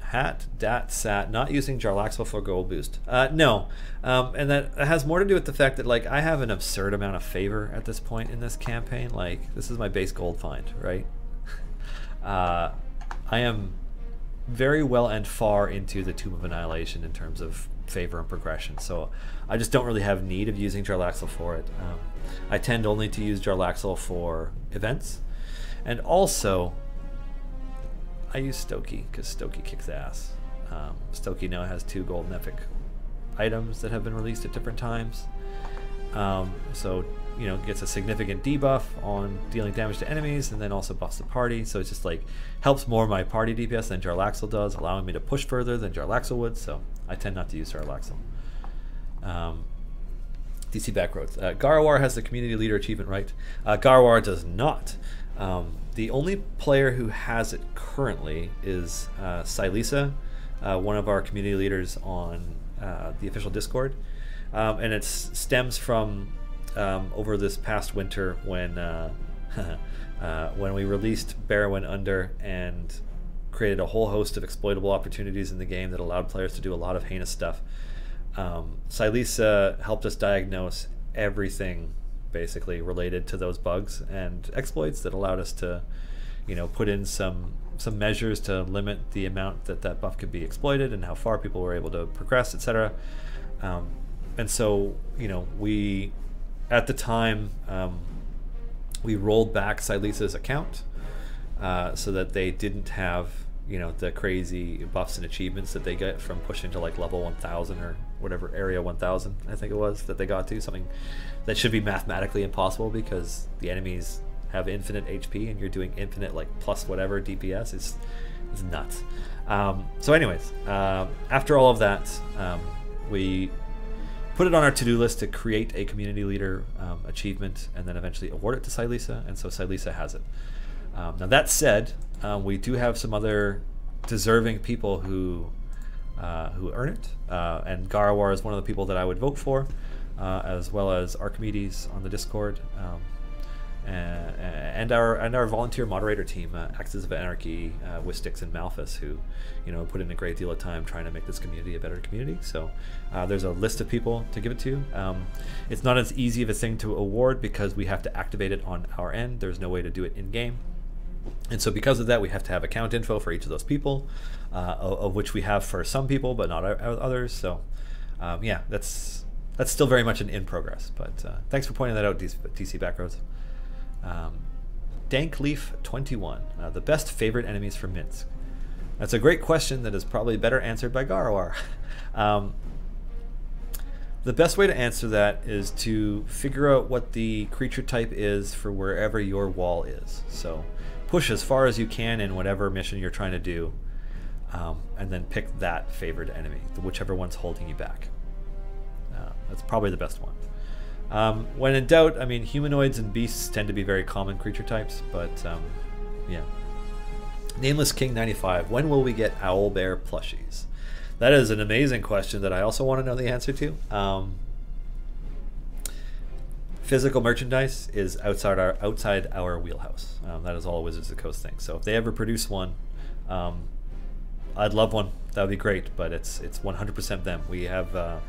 Hat, dat, sat, not using Jarlaxle for gold boost. No, and that has more to do with the fact that I have an absurd amount of favor at this point in this campaign. This is my base gold find, right? I am very well and far into the Tomb of Annihilation in terms of favor and progression, so I just don't really have need of using Jarlaxle for it. I tend only to use Jarlaxle for events, and also I use Stokie because Stokie kicks ass. Stokie now has 2 golden epic items that have been released at different times. So gets a significant debuff on dealing damage to enemies, and then also buffs the party. So it's just helps more my party DPS than Jarlaxle does, allowing me to push further than Jarlaxle would. So I tend not to use Jarlaxle. DC Backroads. Garwar has the community leader achievement, right? Garwar does not. The only player who has it currently is Silisa, one of our community leaders on the official Discord, and it stems from over this past winter when when we released Barrowin Under and created a whole host of exploitable opportunities in the game that allowed players to do a lot of heinous stuff. Silisa helped us diagnose everything basically related to those bugs and exploits that allowed us to put in some measures to limit the amount that buff could be exploited and how far people were able to progress, etc. And so we at the time we rolled back Silisa's account so that they didn't have you know, the crazy buffs and achievements that they get from pushing to like level 1000 or whatever, area 1000 I think it was that they got to, something that should be mathematically impossible because the enemies have infinite HP and you're doing infinite like plus whatever DPS. It's nuts. So anyways, after all of that, we put it on our to-do list to create a community leader achievement and then eventually award it to Silisa, and so Silisa has it. Now that said, we do have some other deserving people who earn it, and Garawar is one of the people that I would vote for, as well as Archimedes on the Discord, and our volunteer moderator team, Axis of Anarchy, Wistix, and Malphus, who, you know, put in a great deal of time trying to make this community a better community. So there's a list of people to give it to. It's not as easy of a thing to award because we have to activate it on our end. There's no way to do it in game. And so because of that, we have to have account info for each of those people, of which we have for some people, but not others. So yeah, that's still very much in progress. But thanks for pointing that out, DC Backroads. Dankleaf21, the best favorite enemies from Minsk. That's a great question that is probably better answered by Garawar. The best way to answer that is to figure out what the creature type is for wherever your wall is. So push as far as you can in whatever mission you're trying to do, and then pick that favored enemy, whichever one's holding you back. That's probably the best one. When in doubt, I mean, humanoids and beasts tend to be very common creature types, but yeah. Nameless King 95, when will we get owl bear plushies? That is an amazing question that I also want to know the answer to. Physical merchandise is outside our wheelhouse. That is all Wizards of the Coast things. So if they ever produce one, I'd love one. That would be great, but it's 100% them. We have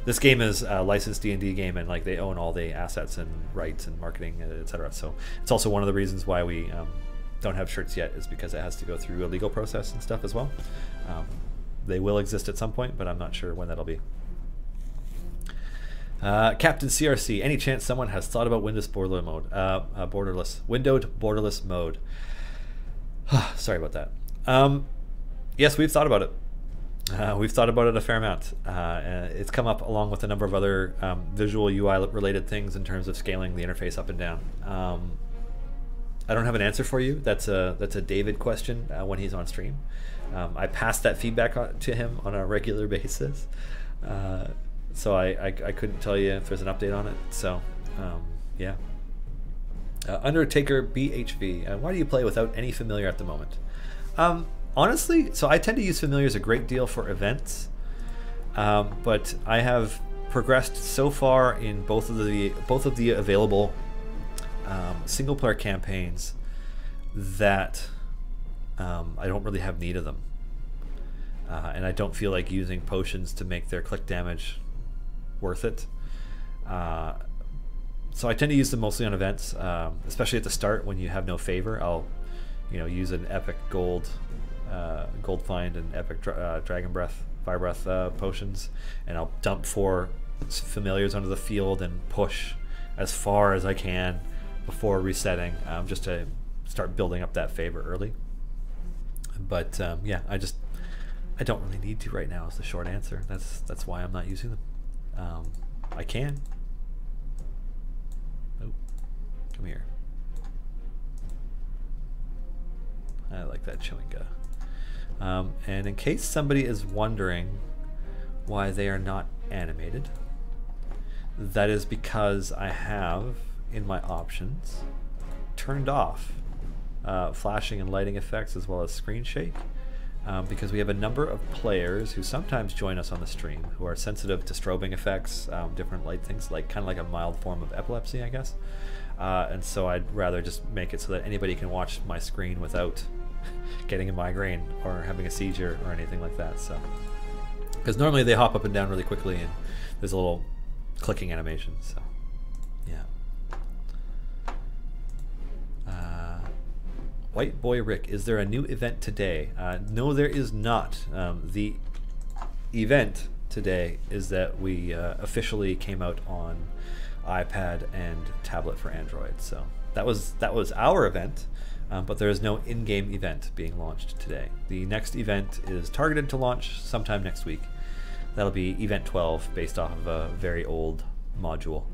this game is a licensed D&D game, and like they own all the assets and rights and marketing, etc. So it's also one of the reasons why we don't have shirts yet, is because it has to go through a legal process and stuff as well. They will exist at some point, but I'm not sure when that'll be. Captain CRC, any chance someone has thought about windowed borderless mode? Sorry about that. Yes, we've thought about it. We've thought about it a fair amount. It's come up along with a number of other visual UI related things in terms of scaling the interface up and down. I don't have an answer for you. That's a David question when he's on stream. I pass that feedback to him on a regular basis. So I couldn't tell you if there's an update on it. So yeah. Undertaker BHV, why do you play without any familiar at the moment? Honestly, so I tend to use familiars a great deal for events, but I have progressed so far in both of the available single player campaigns that I don't really have need of them, and I don't feel like using potions to make their click damage worth it. So I tend to use them mostly on events, especially at the start when you have no favor. I'll use an epic gold find and epic dragon breath, fire breath potions, and I'll dump 4 familiars onto the field and push as far as I can before resetting, just to start building up that favor early. But yeah, I don't really need to right now is the short answer. That's why I'm not using them. I can. Oh, come here. I like that Chewinga. And in case somebody is wondering why they are not animated, that is because I have in my options turned off flashing and lighting effects as well as screen shake, because we have a number of players who sometimes join us on the stream who are sensitive to strobing effects, different light things, like kind of like a mild form of epilepsy, I guess. And so I'd rather just make it so that anybody can watch my screen without getting a migraine or having a seizure or anything like that. So, because normally they hop up and down really quickly, and there's a little clicking animation. So, yeah. White Boy Rick, is there a new event today? No, there is not. The event today is that we officially came out on iPad and tablet for Android. So that was our event, but there is no in-game event being launched today. The next event is targeted to launch sometime next week. That'll be Event 12, based off of a very old module.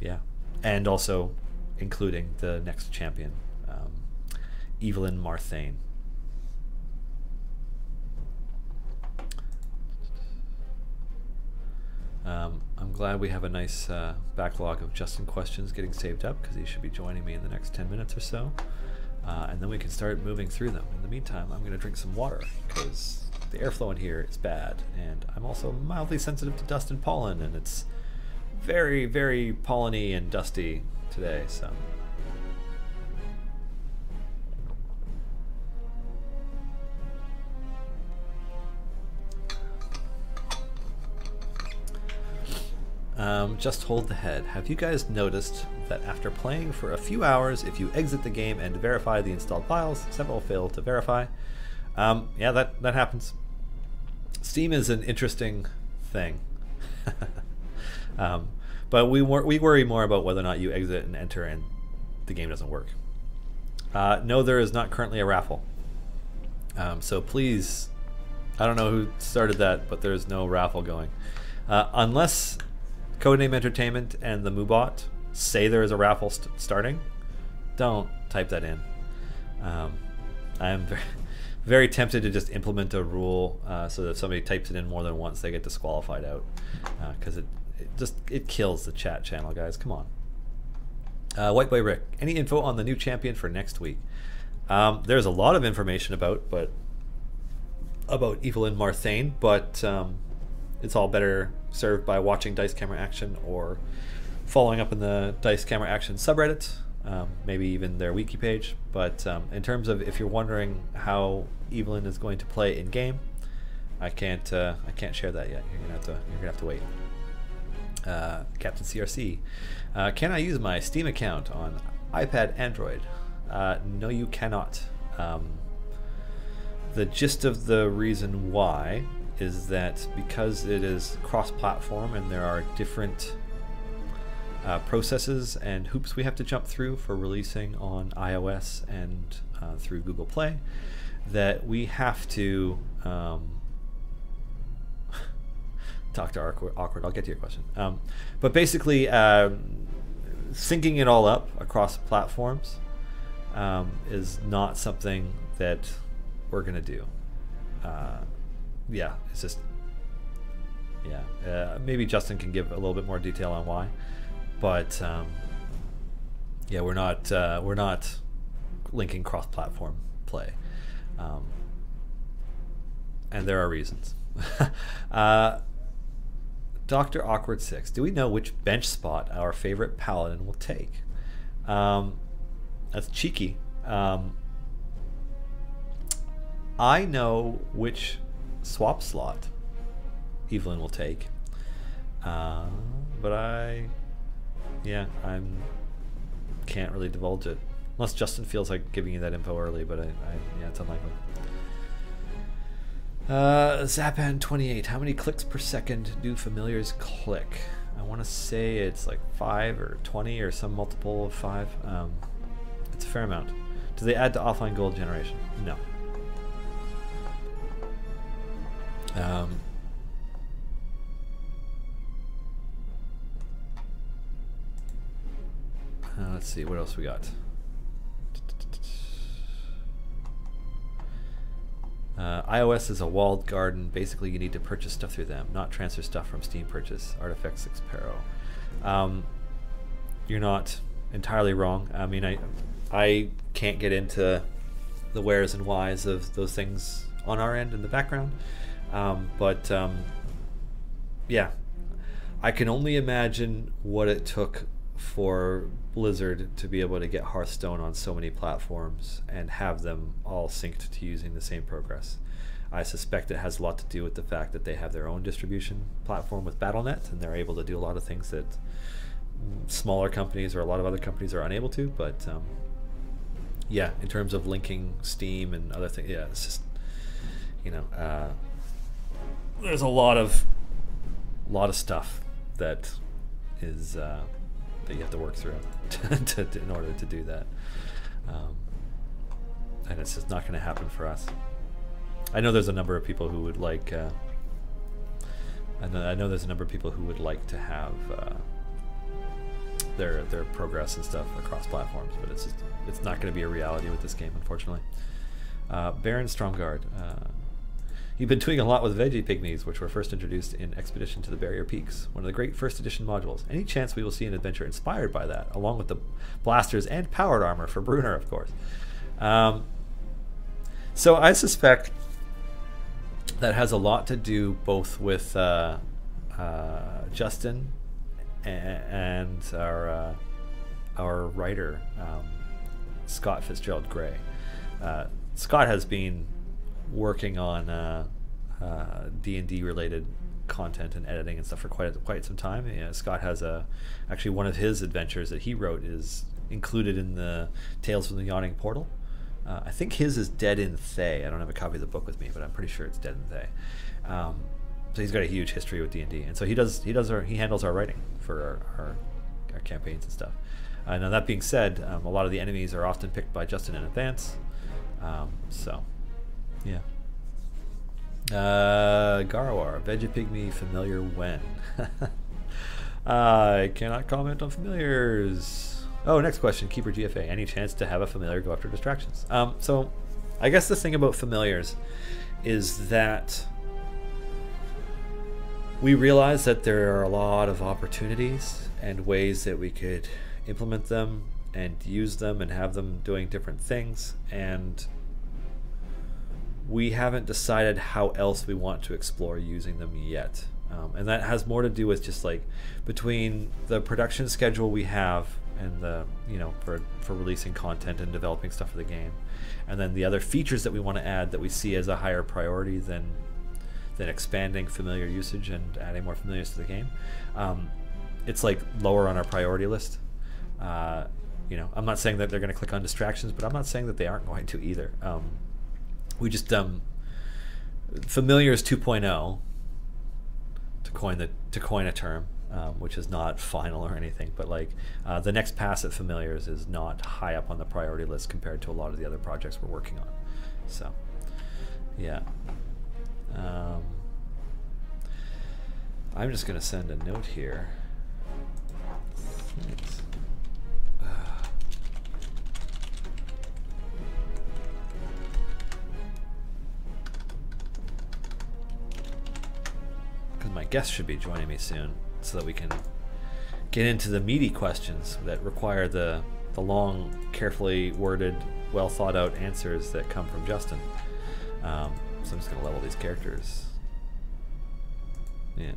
Yeah, and also including the next champion, Evelyn Marthane. I'm glad we have a nice backlog of Justin questions getting saved up, because he should be joining me in the next 10 minutes or so. And then we can start moving through them. In the meantime, I'm going to drink some water, because the airflow in here is bad, and I'm also mildly sensitive to dust and pollen, and it's very, very pollen-y and dusty today, so. Just hold the head. Have you guys noticed that after playing for a few hours, if you exit the game and verify the installed files, several fail to verify? Yeah, that happens. Steam is an interesting thing. But we worry more about whether or not you exit and enter and the game doesn't work. No, there is not currently a raffle. So please, I don't know who started that, but there's no raffle going. Unless Codename Entertainment and the Moobot say there is a raffle starting, don't type that in. I am very tempted to just implement a rule so that if somebody types it in more than once, they get disqualified out, because it kills the chat channel, guys. Come on. White Boy Rick, any info on the new champion for next week? There's a lot of information about Evelyn Marthane, but it's all better served by watching Dice Camera Action or following up in the Dice Camera Action subreddit, maybe even their wiki page. But in terms of if you're wondering how Evelyn is going to play in game, I can't share that yet. You're gonna have to wait. Captain CRC, can I use my Steam account on iPad, Android? No, you cannot. The gist of the reason why is that because it is cross-platform and there are different processes and hoops we have to jump through for releasing on iOS and through Google Play, that we have to Dr. Awkward, I'll get to your question. But basically, syncing it all up across platforms is not something that we're going to do. Yeah, it's just, yeah. Maybe Justin can give a little bit more detail on why, but yeah, we're not linking cross-platform play, and there are reasons. Dr. Awkward 6, do we know which bench spot our favorite paladin will take? That's cheeky. I know which swap slot Evelyn will take, but I can't really divulge it unless Justin feels like giving you that info early, but yeah, it's unlikely. Zapan28, how many clicks per second do familiars click? I want to say it's like 5 or 20 or some multiple of 5. It's a fair amount. Do they add to offline gold generation? No. Let's see, what else we got? iOS is a walled garden. Basically, you need to purchase stuff through them, not transfer stuff from Steam purchase. Artifact 6 Paro. You're not entirely wrong. I mean, I can't get into the wheres and whys of those things on our end in the background. But yeah, I can only imagine what it took for Blizzard to be able to get Hearthstone on so many platforms and have them all synced to using the same progress. I suspect it has a lot to do with the fact that they have their own distribution platform with Battle.net, and they're able to do a lot of things that smaller companies or a lot of other companies are unable to. But yeah, in terms of linking Steam and other things, yeah, it's just, you know, there's a lot of stuff that is that you have to work through in order to do that. And it's just not going to happen for us. I know there's a number of people who would like. I know there's a number of people who would like to have their progress and stuff across platforms, but it's not going to be a reality with this game, unfortunately. Baron Stromgard. You've been doing a lot with Veggie Pygmies, which were first introduced in Expedition to the Barrier Peaks, one of the great first edition modules. Any chance we will see an adventure inspired by that, along with the blasters and powered armor for Brunner, of course? So I suspect that has a lot to do both with Justin and our writer, Scott Fitzgerald Gray. Scott has been working on D&D related content and editing and stuff for quite some time. Yeah, Scott has actually one of his adventures that he wrote is included in the Tales from the Yawning Portal. I think his is Dead in Thay. I don't have a copy of the book with me, but I'm pretty sure it's Dead in Thay. So he's got a huge history with D&D, and so he handles our writing for our campaigns and stuff. Now that being said, a lot of the enemies are often picked by Justin in advance. So, yeah. Garwar, Vegapygmy familiar when? I cannot comment on familiars. Oh, next question, Keeper GFA. Any chance to have a familiar go after distractions? So, I guess the thing about familiars is that we realize that there are a lot of opportunities and ways that we could implement them and use them and have them doing different things, and we haven't decided how else we want to explore using them yet. And that has more to do with just like between the production schedule we have and the for releasing content and developing stuff for the game, and then the other features that we want to add that we see as a higher priority than expanding familiar usage and adding more familiars to the game. It's like lower on our priority list. I'm not saying that they're going to click on distractions, but I'm not saying that they aren't going to either. We just familiars 2.0 to coin a term, which is not final or anything, but like the next pass at familiars is not high up on the priority list compared to a lot of the other projects we're working on. So, yeah. I'm just going to send a note here. Thanks. Because my guest should be joining me soon, so that we can get into the meaty questions that require the long, carefully worded, well thought out answers that come from Justin. So I'm just going to level these characters. Yeah.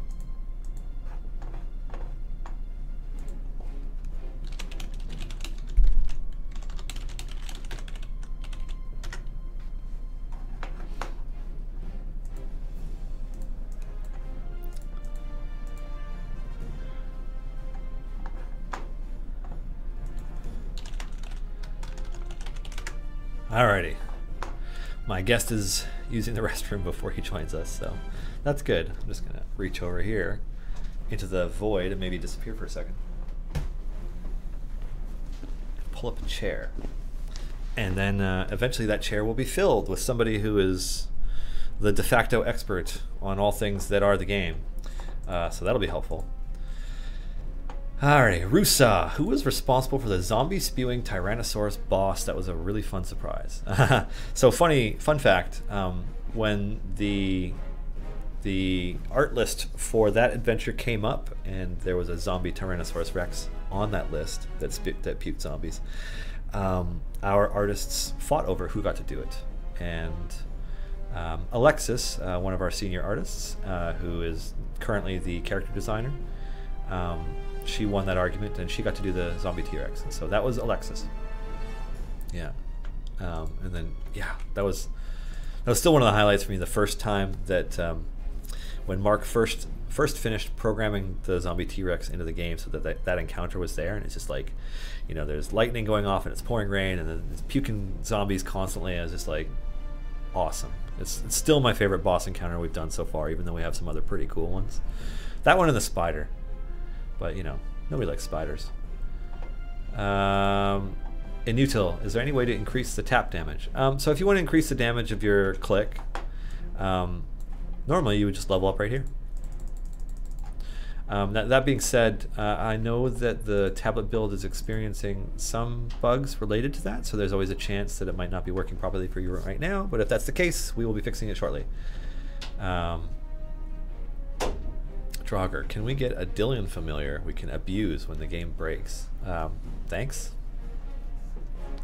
Alrighty. My guest is using the restroom before he joins us, so that's good. I'm just gonna reach over here into the void and maybe disappear for a second. Pull up a chair. And then eventually that chair will be filled with somebody who is the de facto expert on all things that are the game. So that'll be helpful. Alrighty, Rusa, who was responsible for the zombie-spewing Tyrannosaurus boss? That was a really fun surprise. So fun fact, when the art list for that adventure came up and there was a zombie Tyrannosaurus Rex on that list that puked zombies, our artists fought over who got to do it. And Alexis, one of our senior artists, who is currently the character designer, she won that argument and she got to do the zombie T-Rex, and so that was Alexis. Yeah. And then that was still one of the highlights for me. The first time that when Mark first finished programming the zombie T-Rex into the game, so that encounter was there, and it's just like, there's lightning going off and it's pouring rain and then it's puking zombies constantly, and it's just like awesome. It's still my favorite boss encounter we've done so far, even though we have some other pretty cool ones. That one and the spider. But Nobody likes spiders. Inutil, is there any way to increase the tap damage? So if you want to increase the damage of your click, normally you would just level up right here. That being said, I know that the tablet build is experiencing some bugs related to that, so there's always a chance that it might not be working properly for you right now, but if that's the case, we will be fixing it shortly. Draugr, can we get a Dillion familiar we can abuse when the game breaks? Thanks.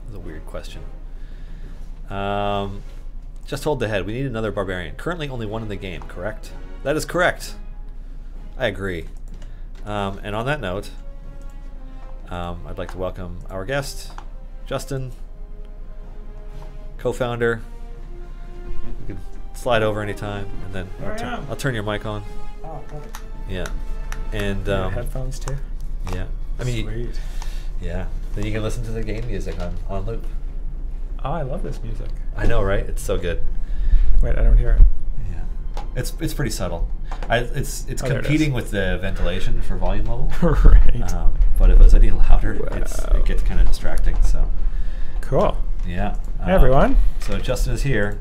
That's a weird question. Just hold the head. We need another barbarian. Currently only one in the game, correct? That is correct. I agree. And on that note, I'd like to welcome our guest, Justin, co-founder. You can slide over anytime, and then I'll turn your mic on. Oh, perfect. Yeah. And headphones too. Yeah. I mean, sweet. Yeah. Then you can listen to the game music on loop. Oh, I love this music. I know, right? It's so good. Wait, I don't hear it. Yeah. It's pretty subtle. It's Oh, competing with the ventilation for volume level. Right. But if it was any louder, it gets kind of distracting. So. Cool. Yeah. Hey, everyone. So Justin is here.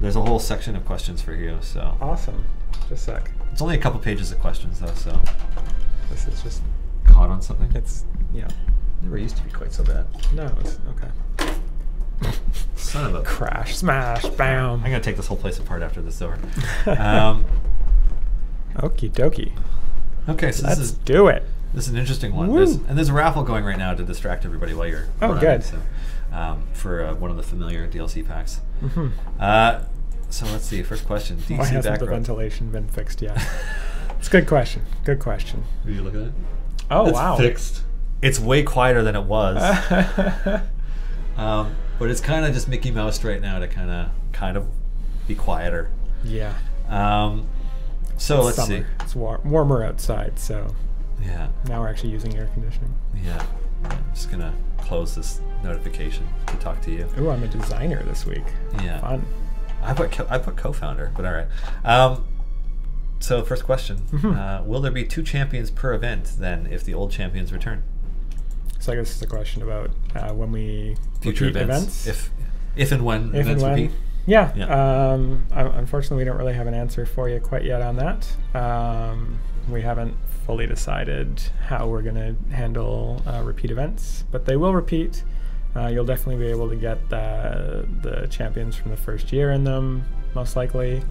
There's a whole section of questions for you. So. Awesome. Just a sec. It's only a couple pages of questions though. So. This is just caught on something. It's Never used to be quite so bad. No, it's okay. Son of a crash, smash, bam. I'm gonna take this whole place apart after this is over. Okie dokie. Okay, so let's do it. This is an interesting one. Woo. There's a raffle going right now to distract everybody while you're. Oh, good. So, for one of the familiar DLC packs. Mm-hmm. So let's see. First question. DC Why hasn't the ventilation been fixed yet? It's a good question. Good question. Will you look at it? Oh, it's wow. Fixed. It's way quieter than it was. But it's kind of just Mickey Mouse right now to kind of be quieter. Yeah. So let's summer. see. It's warmer outside, so yeah. Now we're actually using air conditioning. Yeah. I'm just gonna close this notification to talk to you. Ooh, I'm a designer this week. Yeah. Fun. I put co-founder, but all right. So first question: will there be 2 champions per event then if the old champions return? So I guess it's a question about when we future events. If and when events repeat. Yeah. Unfortunately, we don't really have an answer for you quite yet on that. We haven't fully decided how we're going to handle repeat events, but they will repeat. You'll definitely be able to get the champions from the first year in them, most likely.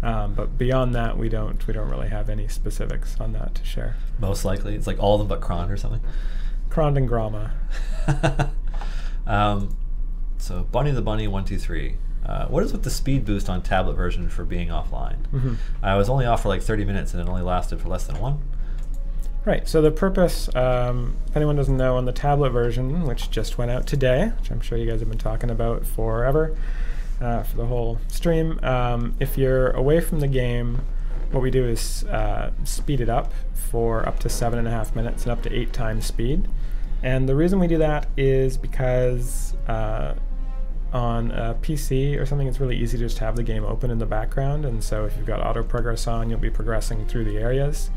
But beyond that, we don't really have any specifics on that to share. Most likely, it's like all of them but Krond or something. Krond and Gromma. So Bunny the Bunny 123. What is with the speed boost on tablet version for being offline? I was only off for like 30 minutes and it only lasted for less than 1. Right, so the purpose, if anyone doesn't know, on the tablet version, which just went out today, which I'm sure you guys have been talking about forever, for the whole stream, if you're away from the game, what we do is speed it up for up to 7.5 minutes and up to 8 times speed. And the reason we do that is because on a PC or something, it's really easy to just have the game open in the background, and so if you've got auto progress on, you'll be progressing through the areas.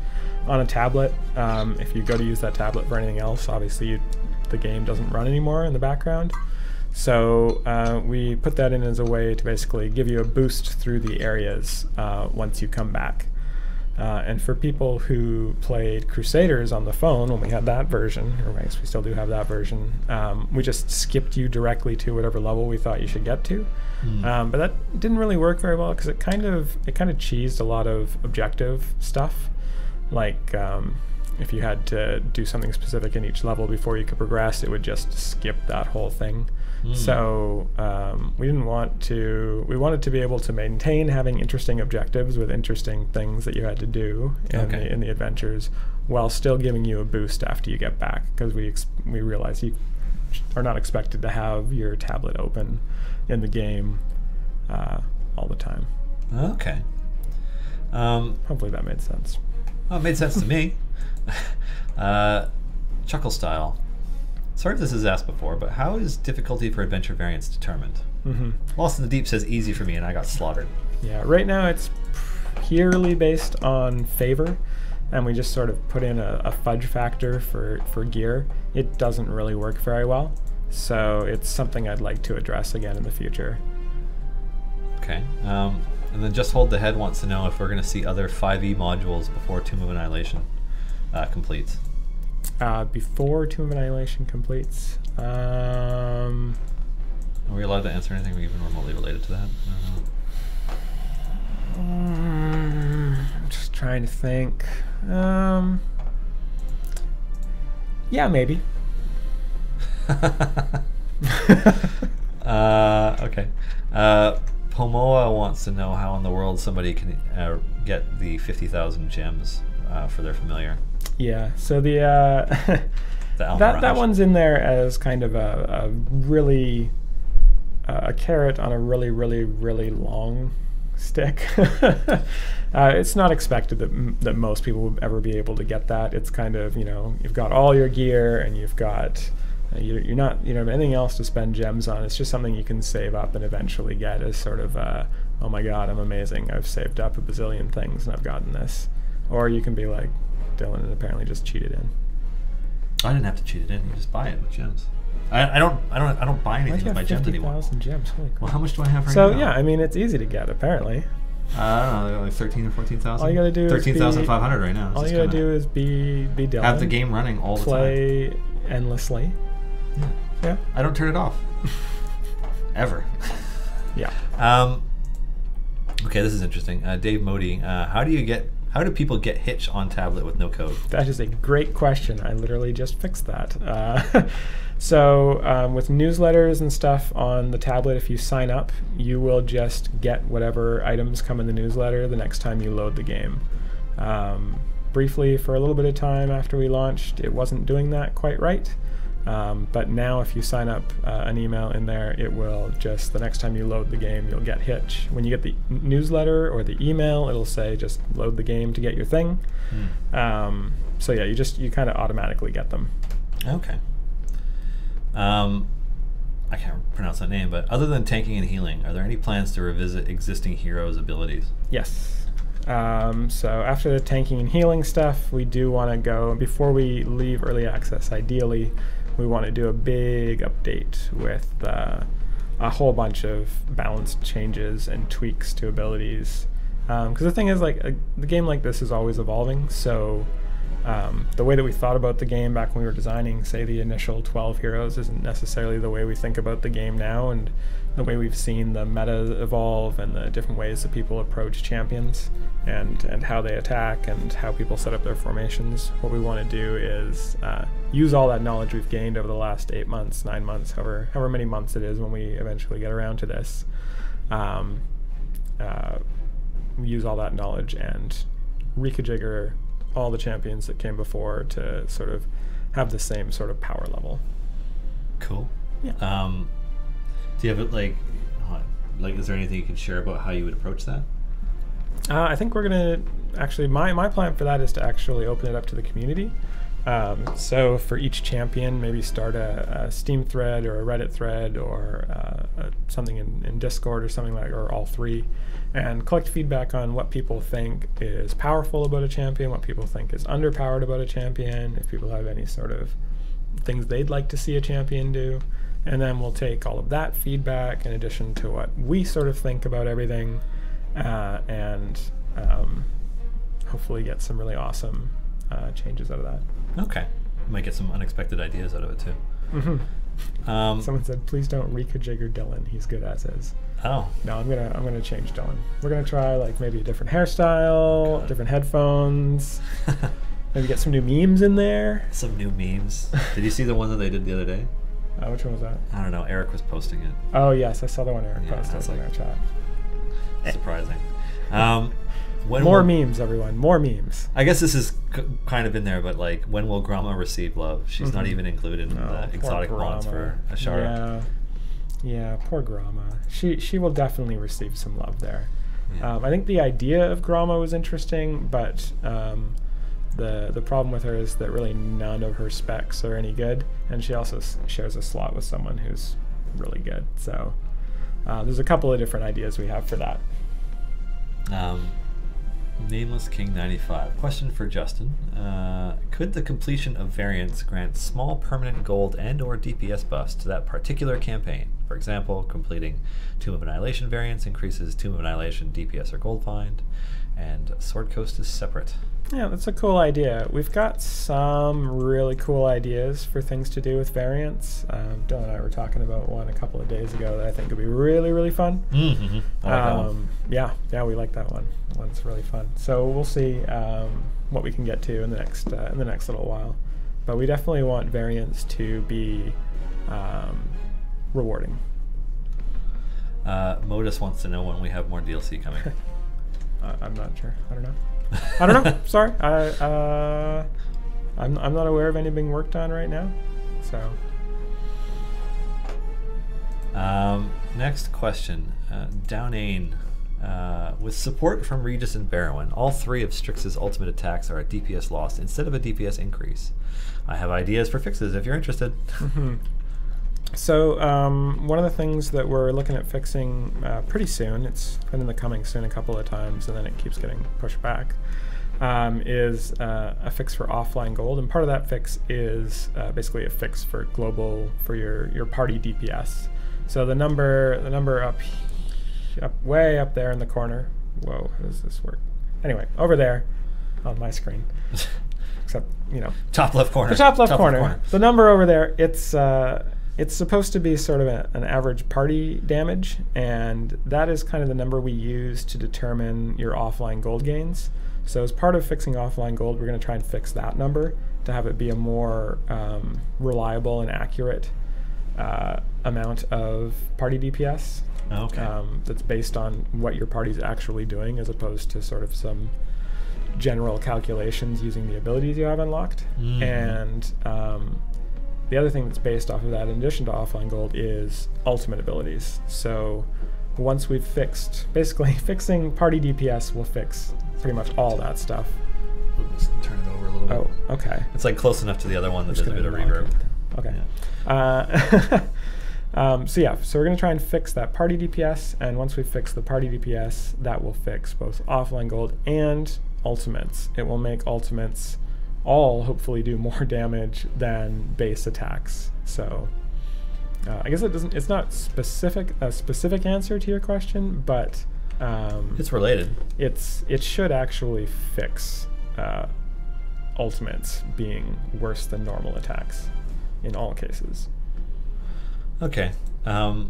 On a tablet, if you go to use that tablet for anything else, obviously the game doesn't run anymore in the background. So we put that in as a way to basically give you a boost through the areas once you come back. And for people who played Crusaders on the phone when we had that version, or I guess we still do have that version, we just skipped you directly to whatever level we thought you should get to. But that didn't really work very well because it kind of cheesed a lot of objective stuff. Like if you had to do something specific in each level before you could progress, it would just skip that whole thing. So we didn't want to. We wanted to be able to maintain having interesting objectives with interesting things that you had to do in the adventures, while still giving you a boost after you get back, because we realize you are not expected to have your tablet open in the game all the time. Okay. Hopefully that made sense. Oh, it made sense to me. Chuckle style. Sorry if this is asked before, but how is difficulty for adventure variants determined? Lost in the Deep says easy for me, and I got slaughtered. Yeah, right now it's purely based on favor. and we just sort of put in a fudge factor for gear, it doesn't really work very well. So it's something I'd like to address again in the future. Okay. And then Just Hold the Head wants to know if we're going to see other 5e modules before Tomb of Annihilation completes. Before Tomb of Annihilation completes, are we allowed to answer anything even remotely related to that? I'm just trying to think. Yeah, maybe. Okay. Pomoa wants to know how in the world somebody can get the 50,000 gems for their familiar. Yeah, so the The that one's in there as kind of a really a carrot on a really, really, really long stick. It's not expected that most people would ever be able to get that. It's kind of, you know, you've got all your gear and you've got you're not, you know, anything else to spend gems on. It's just something you can save up and eventually get as sort of oh my god, I'm amazing, I've saved up a bazillion things and I've gotten this. Or you can be like Dylan and apparently just cheat it in. I didn't have to cheat it in. You just buy it with gems. I don't buy anything with my gems anymore. 50,000 gems. Holy crap. Well, how much do I have right now? now? So yeah, I mean, it's easy to get apparently. I don't know, like 13 or 14,000. All you gotta do is 13,500 right now. All you gotta do is be Dylan. Have the game running all the time. Play endlessly. Yeah. I don't turn it off. Ever. Yeah. Okay, this is interesting. Dave Modi, how do people get Hitch on tablet with no code? That is a great question. I literally just fixed that. So with newsletters and stuff on the tablet, if you sign up, you will just get whatever items come in the newsletter the next time you load the game. Briefly, for a little bit of time after we launched, it wasn't doing that quite right. But now if you sign up an email in there, it will just, the next time you load the game, you'll get Hitch. When you get the newsletter or the email, it'll say just load the game to get your thing. So yeah, you kind of automatically get them. Okay. I can't pronounce that name, but other than tanking and healing, are there any plans to revisit existing heroes' abilities? Yes. So after the tanking and healing stuff, we do want to go, before we leave early access, ideally, we want to do a big update with a whole bunch of balanced changes and tweaks to abilities. Because the thing is, like, the game like this is always evolving, so the way that we thought about the game back when we were designing, say, the initial 12 heroes isn't necessarily the way we think about the game now, and the way we've seen the meta evolve and the different ways that people approach champions and how they attack and how people set up their formations. What we want to do is use all that knowledge we've gained over the last 8 months, 9 months, however many months it is when we eventually get around to this. Use all that knowledge and reconfigure all the champions that came before to sort of have the same sort of power level. Cool. Yeah. Do you have it like, is there anything you can share about how you would approach that? I think we're gonna actually, my plan for that is to actually open it up to the community. So for each champion, maybe start a Steam thread or a Reddit thread or something in Discord or something like, or all three, and collect feedback on what people think is powerful about a champion, what people think is underpowered about a champion, if people have any sort of things they'd like to see a champion do. And then we'll take all of that feedback in addition to what we sort of think about everything, and hopefully get some really awesome changes out of that. Okay. Might get some unexpected ideas out of it too. Mm-hmm. Someone said, "Please don't reconfigure Dylan. He's good as is." Oh. No, I'm gonna change Dylan. We're gonna try like maybe a different hairstyle, different headphones. Maybe get some new memes in there. Some new memes. Did you see the one that they did the other day? Which one was that? I don't know. Eric was posting it. Oh yes, I saw the one Eric posted in our chat. Surprising. More memes, everyone. More memes. I guess this is kind of in there, but like, when will Grama receive love? She's not even included in the exotic bronze for Ashara. Yeah, poor Grama. She will definitely receive some love there. Yeah. I think the idea of Grama was interesting, but the problem with her is that really none of her specs are any good, and she also shares a slot with someone who's really good. So there's a couple of different ideas we have for that. Nameless King 95. Question for Justin. Could the completion of variants grant small permanent gold and or DPS buffs to that particular campaign? For example, completing Tomb of Annihilation variants increases Tomb of Annihilation DPS or gold find, and Sword Coast is separate. Yeah, that's a cool idea. We've got some really cool ideas for things to do with variants. Dylan and I were talking about one a couple of days ago that I think would be really, really fun. Mm-hmm. I like that one. Yeah, we like that one. One's really fun. So we'll see what we can get to in the next little while. But we definitely want variants to be rewarding. Modus wants to know when we have more DLC coming. I'm not sure. I don't know. Sorry. I'm not aware of any being worked on right now. So. Next question. Downane. With support from Regis and Barrowen, all three of Strix's ultimate attacks are a DPS loss instead of a DPS increase. I have ideas for fixes if you're interested. Mm-hmm. So one of the things that we're looking at fixing pretty soon, it's been in the coming soon a couple of times and then it keeps getting pushed back, is a fix for offline gold. And part of that fix is basically a fix for global, for your party DPS. So the number up way up there in the corner. Whoa, how does this work? Anyway, over there on my screen. Except, top left corner. The top left corner. The number over there, it's supposed to be sort of an average party damage, and that is kind of the number we use to determine your offline gold gains. So as part of fixing offline gold, we're going to try and fix that number to have it be a more reliable and accurate amount of party DPS. Okay. That's based on what your party's actually doing, as opposed to sort of some general calculations using the abilities you have unlocked. Mm-hmm. And the other thing that's based off of that, in addition to offline gold, is ultimate abilities. So once we've basically fixing party DPS will fix pretty much all that stuff. Just turn it over a little bit. Oh, okay. It's like close enough to the other one that there's a bit of reverb. Okay. Yeah. So we're going to try and fix that party DPS, and once we fix the party DPS, that will fix both offline gold and ultimates. It will make ultimates all hopefully do more damage than base attacks. So I guess it's not a specific answer to your question, but it's related. It should actually fix ultimates being worse than normal attacks in all cases. Okay. So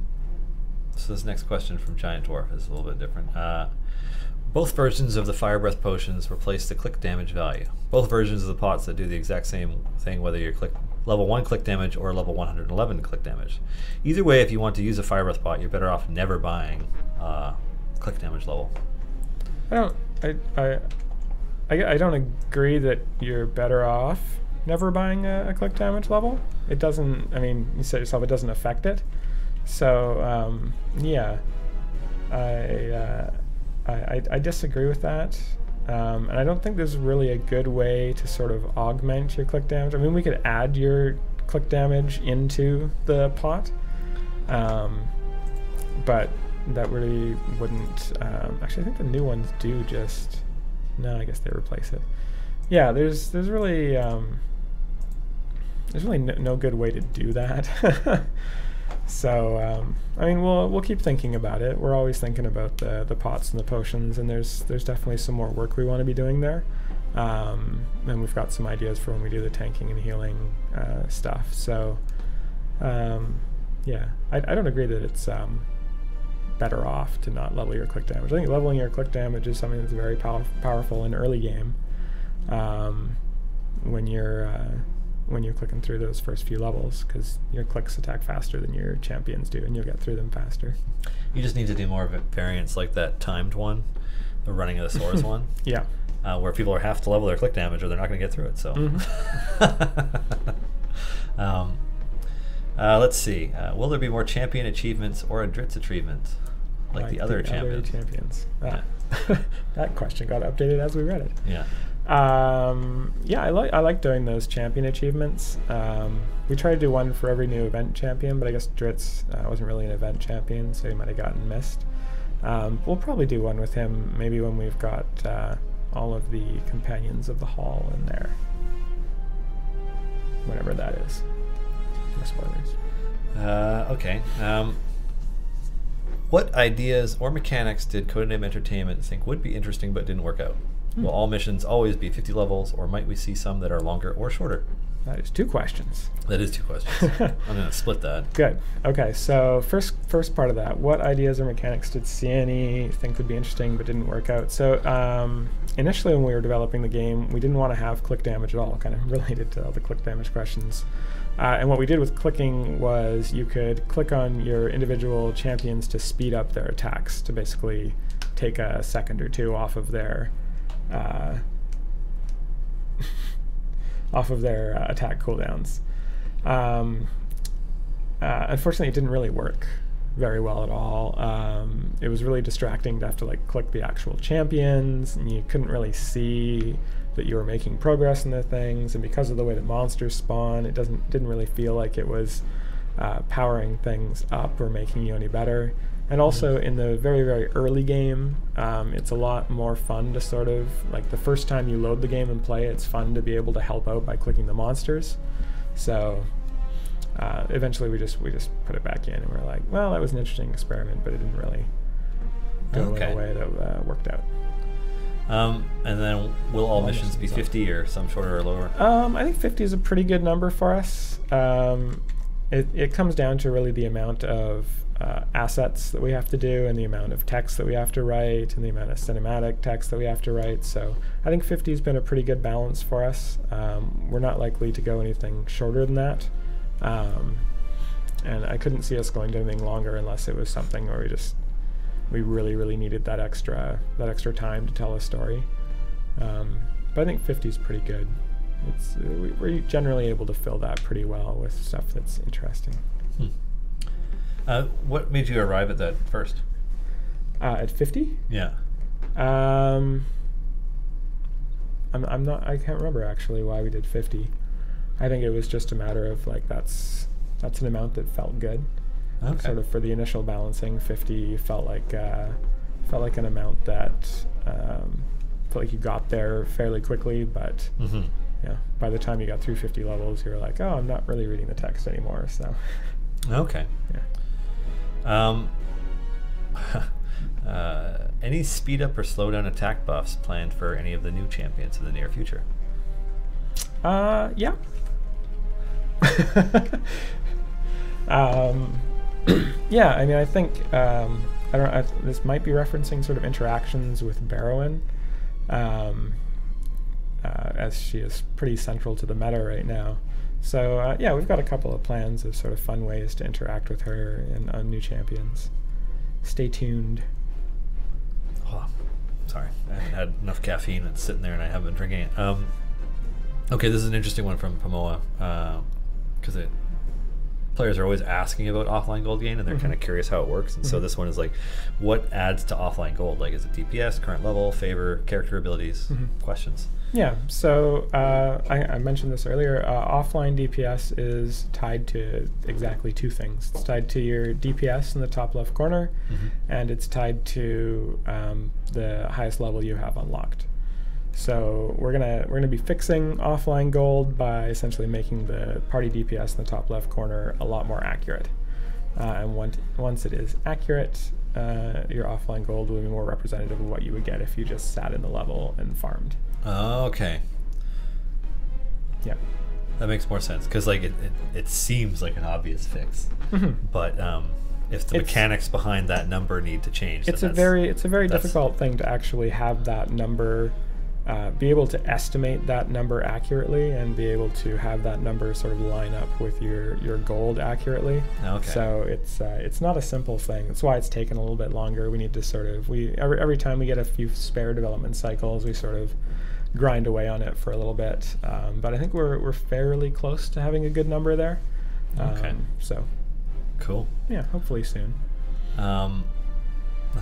this next question from Giant Dwarf is a little bit different. Both versions of the Fire Breath potions replace the click damage value. Both versions of the pots that do the exact same thing, whether you're level 1 click damage or level 111 click damage. Either way, if you want to use a Fire Breath pot, you're better off never buying click damage level. I don't agree that you're better off never buying a click damage level. It doesn't, you said yourself, it doesn't affect it. So, yeah. I disagree with that, and I don't think there's really a good way to sort of augment your click damage. We could add your click damage into the pot, but that really wouldn't. Actually, I think the new ones do just. No, I guess they replace it. Yeah, there's really no good way to do that. So, we'll keep thinking about it. We're always thinking about the pots and the potions, and there's definitely some more work we want to be doing there. And we've got some ideas for when we do the tanking and healing stuff. So, yeah, I don't agree that it's better off to not level your click damage. I think leveling your click damage is something that's very powerful in early game when you're clicking through those first few levels, because your clicks attack faster than your champions do, and you'll get through them faster. You just need to do more variants like that timed one, the running of the swords one. Yeah. Where people have to level their click damage or they're not going to get through it. So, let's see. Will there be more champion achievements or a Dritz achievement like the other champions? Yeah. That question got updated as we read it. Yeah. Yeah, I like doing those champion achievements. We try to do one for every new event champion, but I guess Dritz wasn't really an event champion, so he might have gotten missed. We'll probably do one with him maybe when we've got all of the companions of the hall in there. Whatever that is. No spoilers. Okay. What ideas or mechanics did Codename Entertainment think would be interesting but didn't work out? Will all missions always be 50 levels, or might we see some that are longer or shorter? That is 2 questions. That is 2 questions. I'm going to split that. Good. Okay, so first part of that. What ideas or mechanics did Ciani think would be interesting but didn't work out? So initially when we were developing the game, we didn't want to have click damage at all, kind of related to all the click damage questions. And what we did with clicking was you could click on your individual champions to speed up their attacks, to basically take a second or 2 off of their attack cooldowns. Unfortunately, it didn't really work very well at all. It was really distracting to have to like click the actual champions, and you couldn't really see that you were making progress in the things. And because of the way that monsters spawn, it didn't really feel like it was powering things up or making you any better. And also in the very, very early game, it's a lot more fun to sort of, like the first time you load the game and play, it's fun to be able to help out by clicking the monsters. So eventually we just put it back in, and we're like, well, that was an interesting experiment, but it didn't really go in a way that worked out. And then will all missions be 50 or some shorter or lower? I think 50 is a pretty good number for us. It comes down to really the amount of assets that we have to do, and the amount of text that we have to write, and the amount of cinematic text that we have to write. So I think 50 has been a pretty good balance for us. We're not likely to go anything shorter than that. And I couldn't see us going to anything longer unless it was something where we really, really needed that extra time to tell a story. But I think 50 is pretty good. We're generally able to fill that pretty well with stuff that's interesting. What made you arrive at that first? At 50? Yeah. I'm not. I can't remember actually why we did 50. I think it was just a matter of like that's an amount that felt good. Okay. Sort of for the initial balancing, 50 felt like an amount that felt like you got there fairly quickly, but yeah, by the time you got through 50 levels, you were like, oh, I'm not really reading the text anymore. So. Okay. Yeah. Any speed up or slow down attack buffs planned for any of the new champions in the near future? Yeah. Yeah, I mean, I think I don't know. This might be referencing sort of interactions with Barrowan, as she is pretty central to the meta right now. So yeah, we've got a couple of plans of sort of fun ways to interact with her and on new champions. Stay tuned. Oh, sorry, I haven't had enough caffeine. It's sitting there, and I haven't been drinking it. Okay, this is an interesting one from Pamoa, because players are always asking about offline gold gain, and they're kind of curious how it works. And so this one is like, what adds to offline gold? Like, is it DPS, current level, favor, character abilities? Questions. Yeah, so I mentioned this earlier. Offline DPS is tied to exactly 2 things. It's tied to your DPS in the top left corner, and it's tied to the highest level you have unlocked. So we're gonna be fixing offline gold by essentially making the party DPS in the top left corner a lot more accurate. And once it is accurate, your offline gold will be more representative of what you would get if you just sat in the level and farmed. Okay. Yeah. That makes more sense, because like it seems like an obvious fix, but if the mechanics behind that number need to change, it's a very difficult thing to actually have that number, be able to estimate that number accurately, and be able to have that number sort of line up with your gold accurately. Okay. So it's not a simple thing. That's why it's taken a little bit longer. We need to sort of every time we get a few spare development cycles, we sort of grind away on it for a little bit. But I think we're fairly close to having a good number there. Okay. So. Cool. Yeah, hopefully soon. And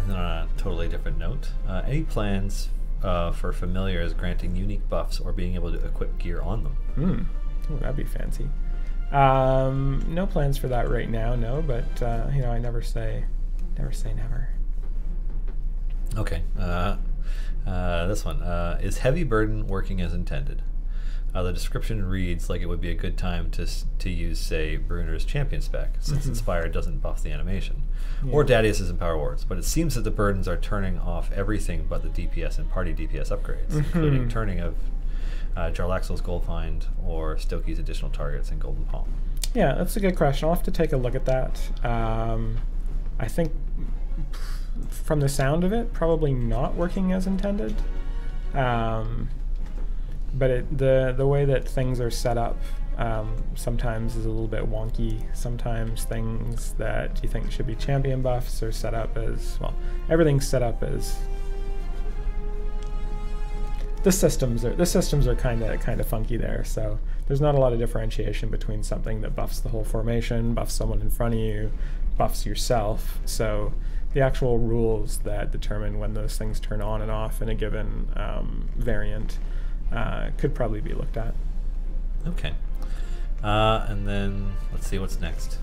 then on a totally different note, any plans for familiars granting unique buffs or being able to equip gear on them? Oh, that'd be fancy. No plans for that right now, no, but I never say never. Okay. This one. Is Heavy Burden working as intended? The description reads like it would be a good time to use, say, Bruner's champion spec, since Inspire doesn't buff the animation. Yeah. Or Dadius's in Power Wars, but it seems that the burdens are turning off everything but the DPS and party DPS upgrades, including turning of Jarlaxle's Gold Find or Stokey's additional targets in Golden Palm. Yeah, that's a good question. I'll have to take a look at that. I think from the sound of it, probably not working as intended. But the way that things are set up sometimes is a little bit wonky. Sometimes things that you think should be champion buffs are set up as, well, everything's set up as, the systems are kind of funky there. So there's not a lot of differentiation between something that buffs the whole formation, buffs someone in front of you, buffs yourself. So the actual rules that determine when those things turn on and off in a given variant could probably be looked at. Okay. And then let's see what's next.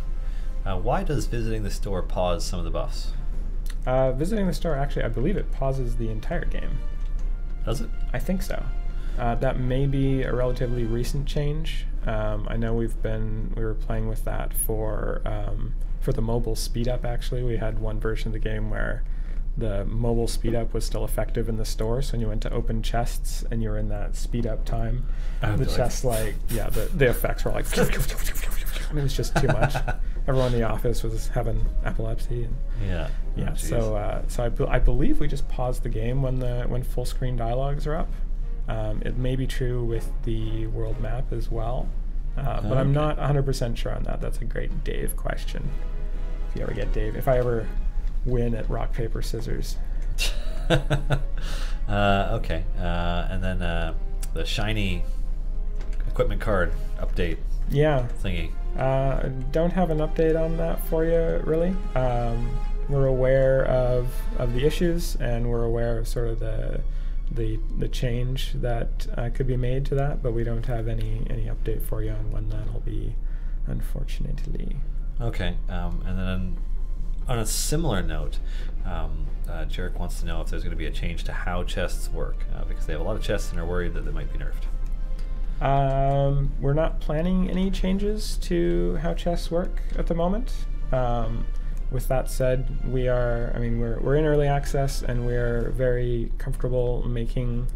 Why does visiting the store pause some of the buffs? Visiting the store, actually, I believe it pauses the entire game. Does it? I think so. That may be a relatively recent change. I know we were playing with that for the mobile speed up. Actually, we had one version of the game where the mobile speed up was still effective in the store. So when you went to open chests and you were in that speed up time, the chests the effects were like, and it was just too much. Everyone in the office was having epilepsy. And yeah. So I believe we just paused the game when full screen dialogues are up. It may be true with the world map as well, but I'm not 100% sure on that. That's a great Dave question. If you ever get Dave, if I ever win at rock paper scissors. Okay, and then the shiny equipment card update. Yeah. Thingy. Don't have an update on that for you, really. We're aware of the issues, and we're aware of sort of the change that could be made to that, but we don't have any update for you on when that'll be, unfortunately. Okay, and then on a similar note, Jarek wants to know if there's going to be a change to how chests work, because they have a lot of chests and are worried that they might be nerfed. We're not planning any changes to how chests work at the moment. With that said, we're in early access, and we're very comfortable making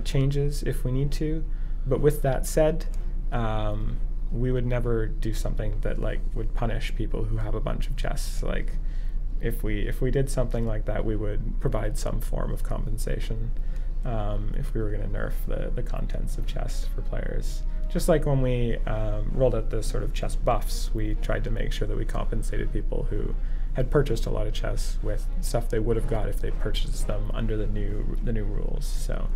changes if we need to. But with that said, we would never do something that would punish people who have a bunch of chests. Like, if we did something like that, we would provide some form of compensation if we were going to nerf the contents of chests for players. Just like when we rolled out the sort of chest buffs, we tried to make sure that we compensated people who had purchased a lot of chests with stuff they would have got if they purchased them under the new rules. So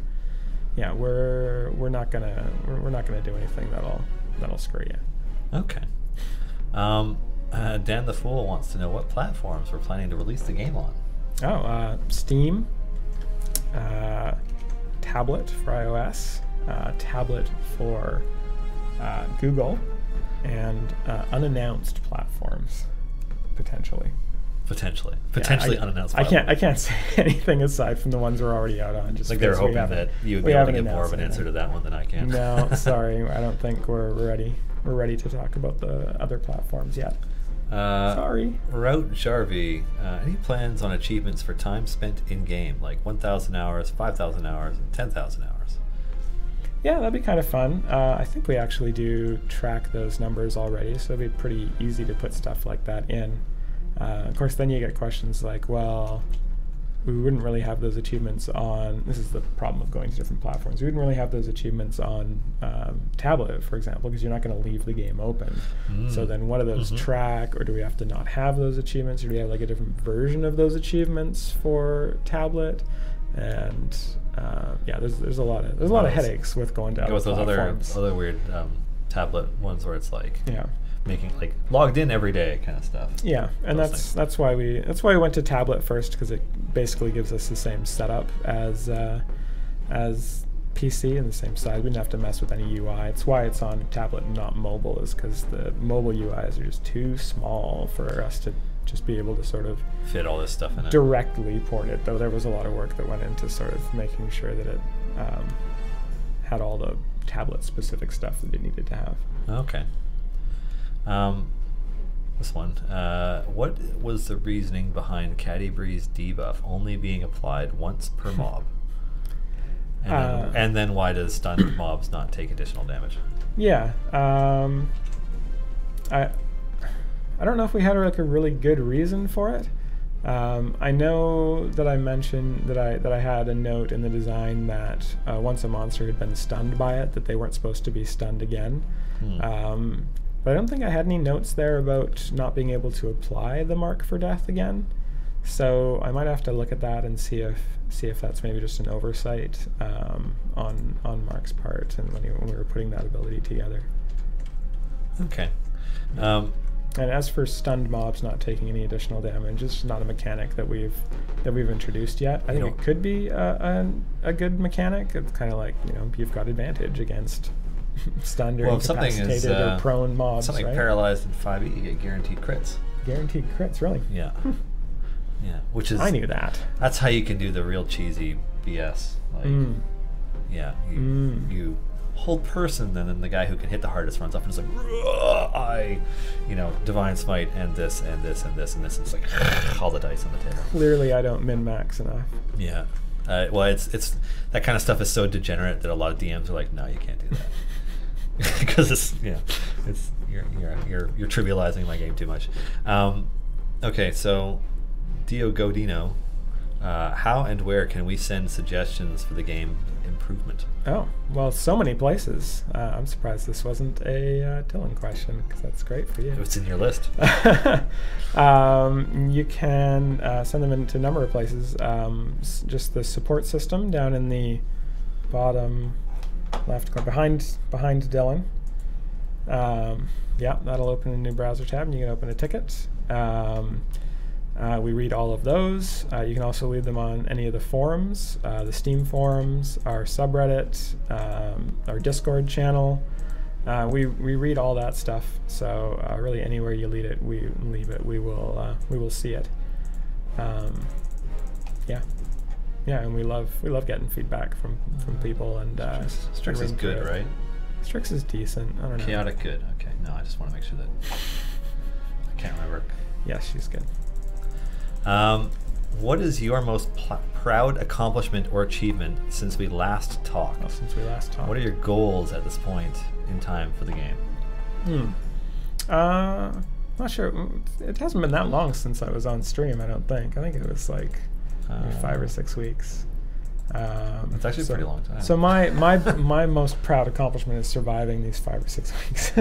yeah, we're not gonna do anything that'll screw you. Okay. Dan the Fool wants to know what platforms we're planning to release the game on. Steam, tablet for iOS, tablet for Google, and unannounced platforms, potentially. Potentially unannounced. I can't say anything aside from the ones we're already out on. Just like they were hoping that you would be able to get more of an answer to that one than I can. No, sorry, I don't think we're ready. We're ready to talk about the other platforms yet. Sorry. Route Jarvie, any plans on achievements for time spent in game, like 1,000 hours, 5,000 hours, and 10,000 hours? Yeah, that'd be kind of fun. I think we actually do track those numbers already, so it'd be pretty easy to put stuff like that in. Of course, then you get questions like, well, we wouldn't really have those achievements on, this is the problem of going to different platforms, we wouldn't really have those achievements on tablet, for example, because you're not going to leave the game open. So then what do those track, or do we have to not have those achievements, or do we have like a different version of those achievements for tablet? And there's a lot of headaches with going to other platforms. Those other weird tablet ones where it's like making like logged in every day kind of stuff. Yeah, and that's why we went to tablet first, because it basically gives us the same setup as PC and the same size. We didn't have to mess with any UI. It's why it's on tablet and not mobile, is because the mobile UIs are just too small for us to just be able to sort of fit all this stuff in it. Directly port it, though there was a lot of work that went into sort of making sure that it had all the tablet-specific stuff that it needed to have. Okay. This one. What was the reasoning behind Catti-brie's debuff only being applied once per mob? And then why does stunned mobs not take additional damage? Yeah. I don't know if we had like a really good reason for it. I know that I mentioned that I had a note in the design that once a monster had been stunned by it, that they weren't supposed to be stunned again. But I don't think I had any notes there about not being able to apply the mark for death again. So I might have to look at that and see if that's maybe just an oversight on Mark's part, and when we were putting that ability together. Okay. And as for stunned mobs not taking any additional damage, it's not a mechanic that we've introduced yet. I think it could be a good mechanic. It's kind of like, you've got advantage against stunned or incapacitated or prone mobs. Something right? Paralyzed in 5e, you get guaranteed crits. Guaranteed crits, really? Yeah. Yeah, which is... I knew that. That's how you can do the real cheesy BS. Like, yeah, you hold person, and then the guy who can hit the hardest runs up and is like, Divine Smite, and this, and this, and this, and this. And it's like, all the dice on the table. Clearly I don't min-max enough. Yeah. Well, it's that kind of stuff is so degenerate that a lot of DMs are like, no, you can't do that. Because you're trivializing my game too much. Okay, so Dio Godino, how and where can we send suggestions for the game improvement? Oh, well, so many places. I'm surprised this wasn't a Dylan question, because that's great for you. It's in your list. You can send them into a number of places. Just the support system down in the bottom left corner, behind Dylan. Yeah, that'll open a new browser tab, and you can open a ticket. We read all of those. You can also leave them on any of the forums, the Steam forums, our subreddit, our Discord channel. We read all that stuff. So really, anywhere you leave it, we will see it. Yeah, and we love getting feedback from people, and Strix is good, right? Strix is decent. I don't know. Chaotic good. Okay, no, I just want to make sure that I can't remember. Yes, she's good. What is your most proud accomplishment or achievement since we last talked? Oh, since we last talked. What are your goals at this point in time for the game? Not sure. It hasn't been that long since I was on stream, I don't think. I think it was like maybe 5 or 6 weeks. It's actually a pretty long time. So my most proud accomplishment is surviving these 5 or 6 weeks.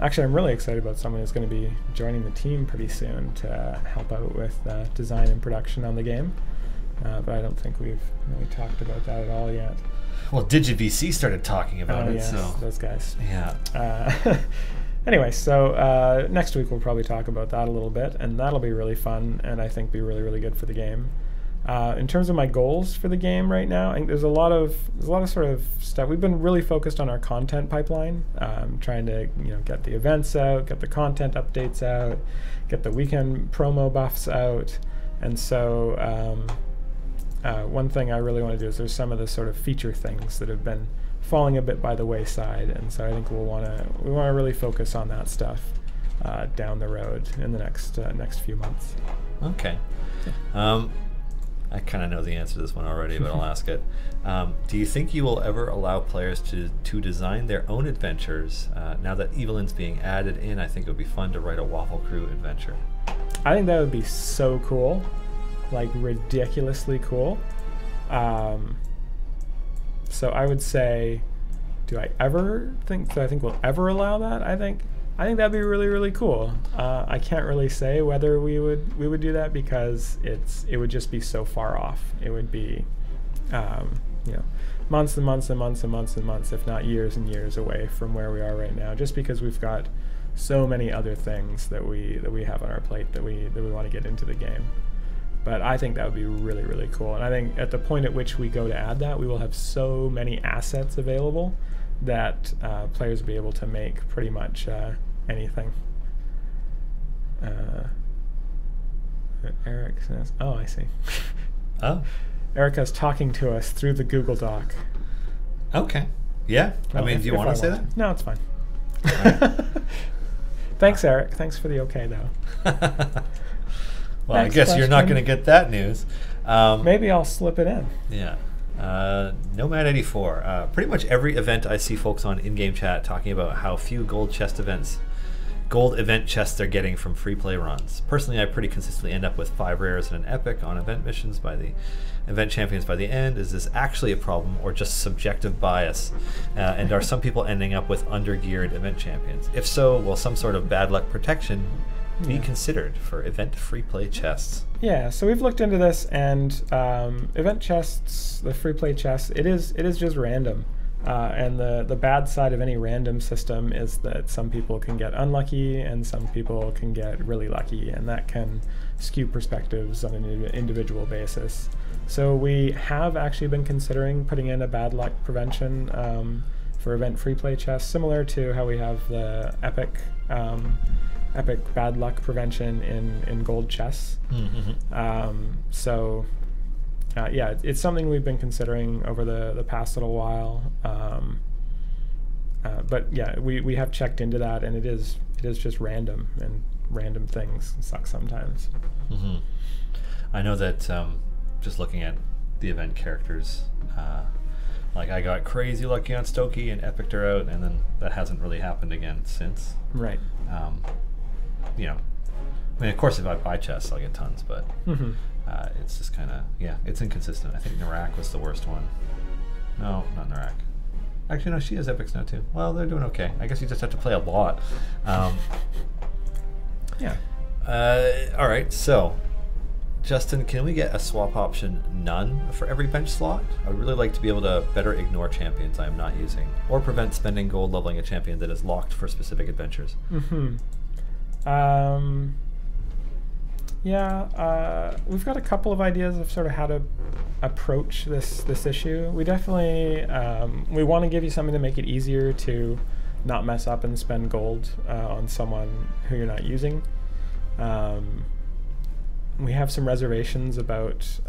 Actually, I'm really excited about someone who's going to be joining the team pretty soon to help out with design and production on the game. But I don't think we've really talked about that at all yet. Well, DigiVC started talking about it, yes, so... those guys. Yeah. Anyway, so next week we'll probably talk about that a little bit, and that'll be really fun, and I think be really, really good for the game. In terms of my goals for the game right now, I think there's a lot of sort of stuff. We've been really focused on our content pipeline, trying to get the events out, get the content updates out, get the weekend promo buffs out, and so one thing I really want to do is there's some of the sort of feature things that have been falling a bit by the wayside, and so I think we want to really focus on that stuff down the road in the next few months. Okay. I kind of know the answer to this one already, but I'll ask it. Do you think you will ever allow players to design their own adventures? Now that Evelyn's being added in, I think it would be fun to write a Waffle Crew adventure. I think that would be so cool, like ridiculously cool. So I would say, do I ever think? Do I think we'll ever allow that? I think that'd be really, really cool. I can't really say whether we would do that, because it would just be so far off. It would be, months and months and months and months and months, if not years and years away from where we are right now. Just because we've got so many other things that we have on our plate that we want to get into the game. But I think that would be really, really cool. And I think at the point at which we go to add that, we will have so many assets available that players will be able to make pretty much anything. Eric says, oh, I see. Oh. Erica's talking to us through the Google Doc. Okay. Yeah. Well, I mean, do you want to say that? No, it's fine. Right. Thanks, Eric. Thanks for the okay, though. Well, Next I guess you're not question. going to get that news. Maybe I'll slip it in. Yeah. Nomad84. Pretty much every event I see folks on in-game chat talking about how few gold event chests they're getting from free play runs. Personally, I pretty consistently end up with 5 rares and an epic on event missions by the event champions by the end. Is this actually a problem or just subjective bias? And are some people ending up with under-geared event champions? If so, will some sort of bad luck protection be considered for event free play chests? Yeah, so we've looked into this, and event chests, the free play chests, it is just random. And the bad side of any random system is that some people can get unlucky and some people can get really lucky, and that can skew perspectives on an individual basis. So we have actually been considering putting in a bad luck prevention for event free play chests, similar to how we have the epic bad luck prevention in gold chests. Yeah, it's something we've been considering over the past little while. But yeah, we have checked into that, and it is just random, and random things suck sometimes. I know that just looking at the event characters, like I got crazy lucky on Stokey and epicked her out, and then that hasn't really happened again since. Right. You know, I mean, of course, if I buy chests, I'll get tons, but it's just kind of, yeah, it's inconsistent. I think Narak was the worst one. No, not Narak. Actually, no, she has epics now too. Well, they're doing okay. I guess you just have to play a lot. Yeah. All right, so Justin, can we get a swap option none for every bench slot? I would really like to be able to better ignore champions I am not using, or prevent spending gold leveling a champion that is locked for specific adventures. Yeah, we've got a couple of ideas of sort of how to approach this issue. We definitely we want to give you something to make it easier to not mess up and spend gold on someone who you're not using. We have some reservations about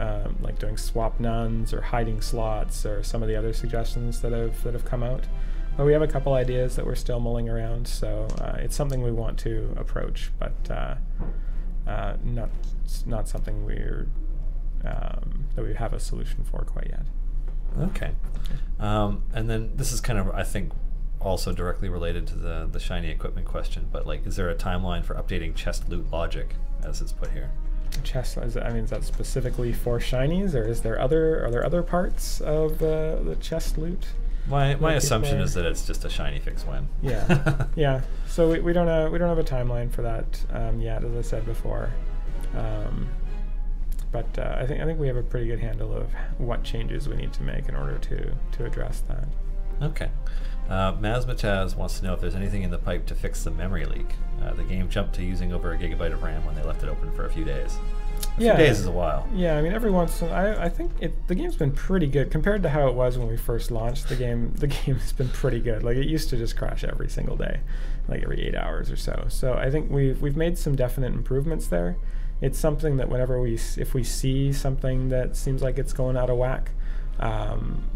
like doing swap nuns or hiding slots or some of the other suggestions that have come out. But we have a couple ideas that we're still mulling around, so it's something we want to approach, but not something that we have a solution for quite yet. Okay. And then this is kind of, I think, also directly related to the shiny equipment question, but like, is there a timeline for updating chest loot logic, as it's put here? Chest, is that specifically for shinies, or are there other parts of the chest loot? My assumption is that it's just a shiny fix win. Yeah, yeah. So we don't have a timeline for that yet, as I said before. But I think we have a pretty good handle of what changes we need to make in order to address that. Okay. Mazmataz wants to know if there's anything in the pipe to fix the memory leak. The game jumped to using over 1 gigabyte of RAM when they left it open for a few days. A few days is a while. Yeah, I mean, every once in I think the game's been pretty good compared to how it was when we first launched. The game has been pretty good. Like, it used to just crash every single day, like every 8 hours or so. So I think we've made some definite improvements there. It's something that whenever if we see something that seems like it's going out of whack,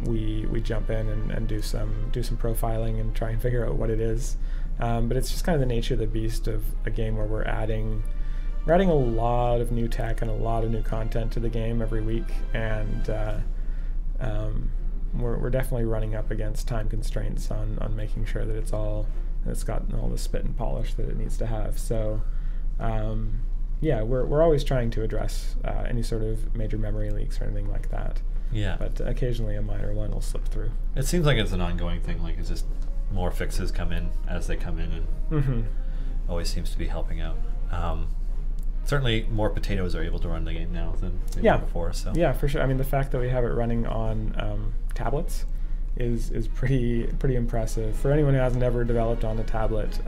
we jump in and do some profiling and try and figure out what it is. But it's just kind of the nature of the beast of a game where we're adding a lot of new tech and a lot of new content to the game every week, and we're definitely running up against time constraints on making sure that it's got all the spit and polish that it needs to have. So yeah, we're always trying to address any sort of major memory leaks or anything like that. Yeah. But occasionally a minor one will slip through. It seems like it's an ongoing thing. Like, it's just more fixes come in as they come in, and always seems to be helping out. Certainly more potatoes are able to run the game now than before. So yeah, for sure. I mean, the fact that we have it running on tablets is pretty impressive. For anyone who hasn't ever developed on a tablet,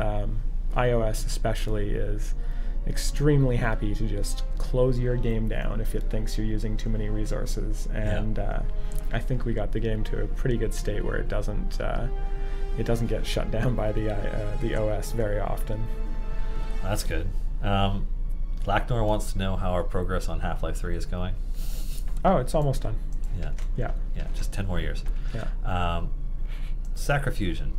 iOS especially is extremely happy to just close your game down if it thinks you're using too many resources, and I think we got the game to a pretty good state where it doesn't get shut down by the OS very often. That's good. Lacknor wants to know how our progress on Half-Life 3 is going. Oh, it's almost done. Yeah. Yeah. Yeah, just 10 more years. Yeah. Sacrifusion.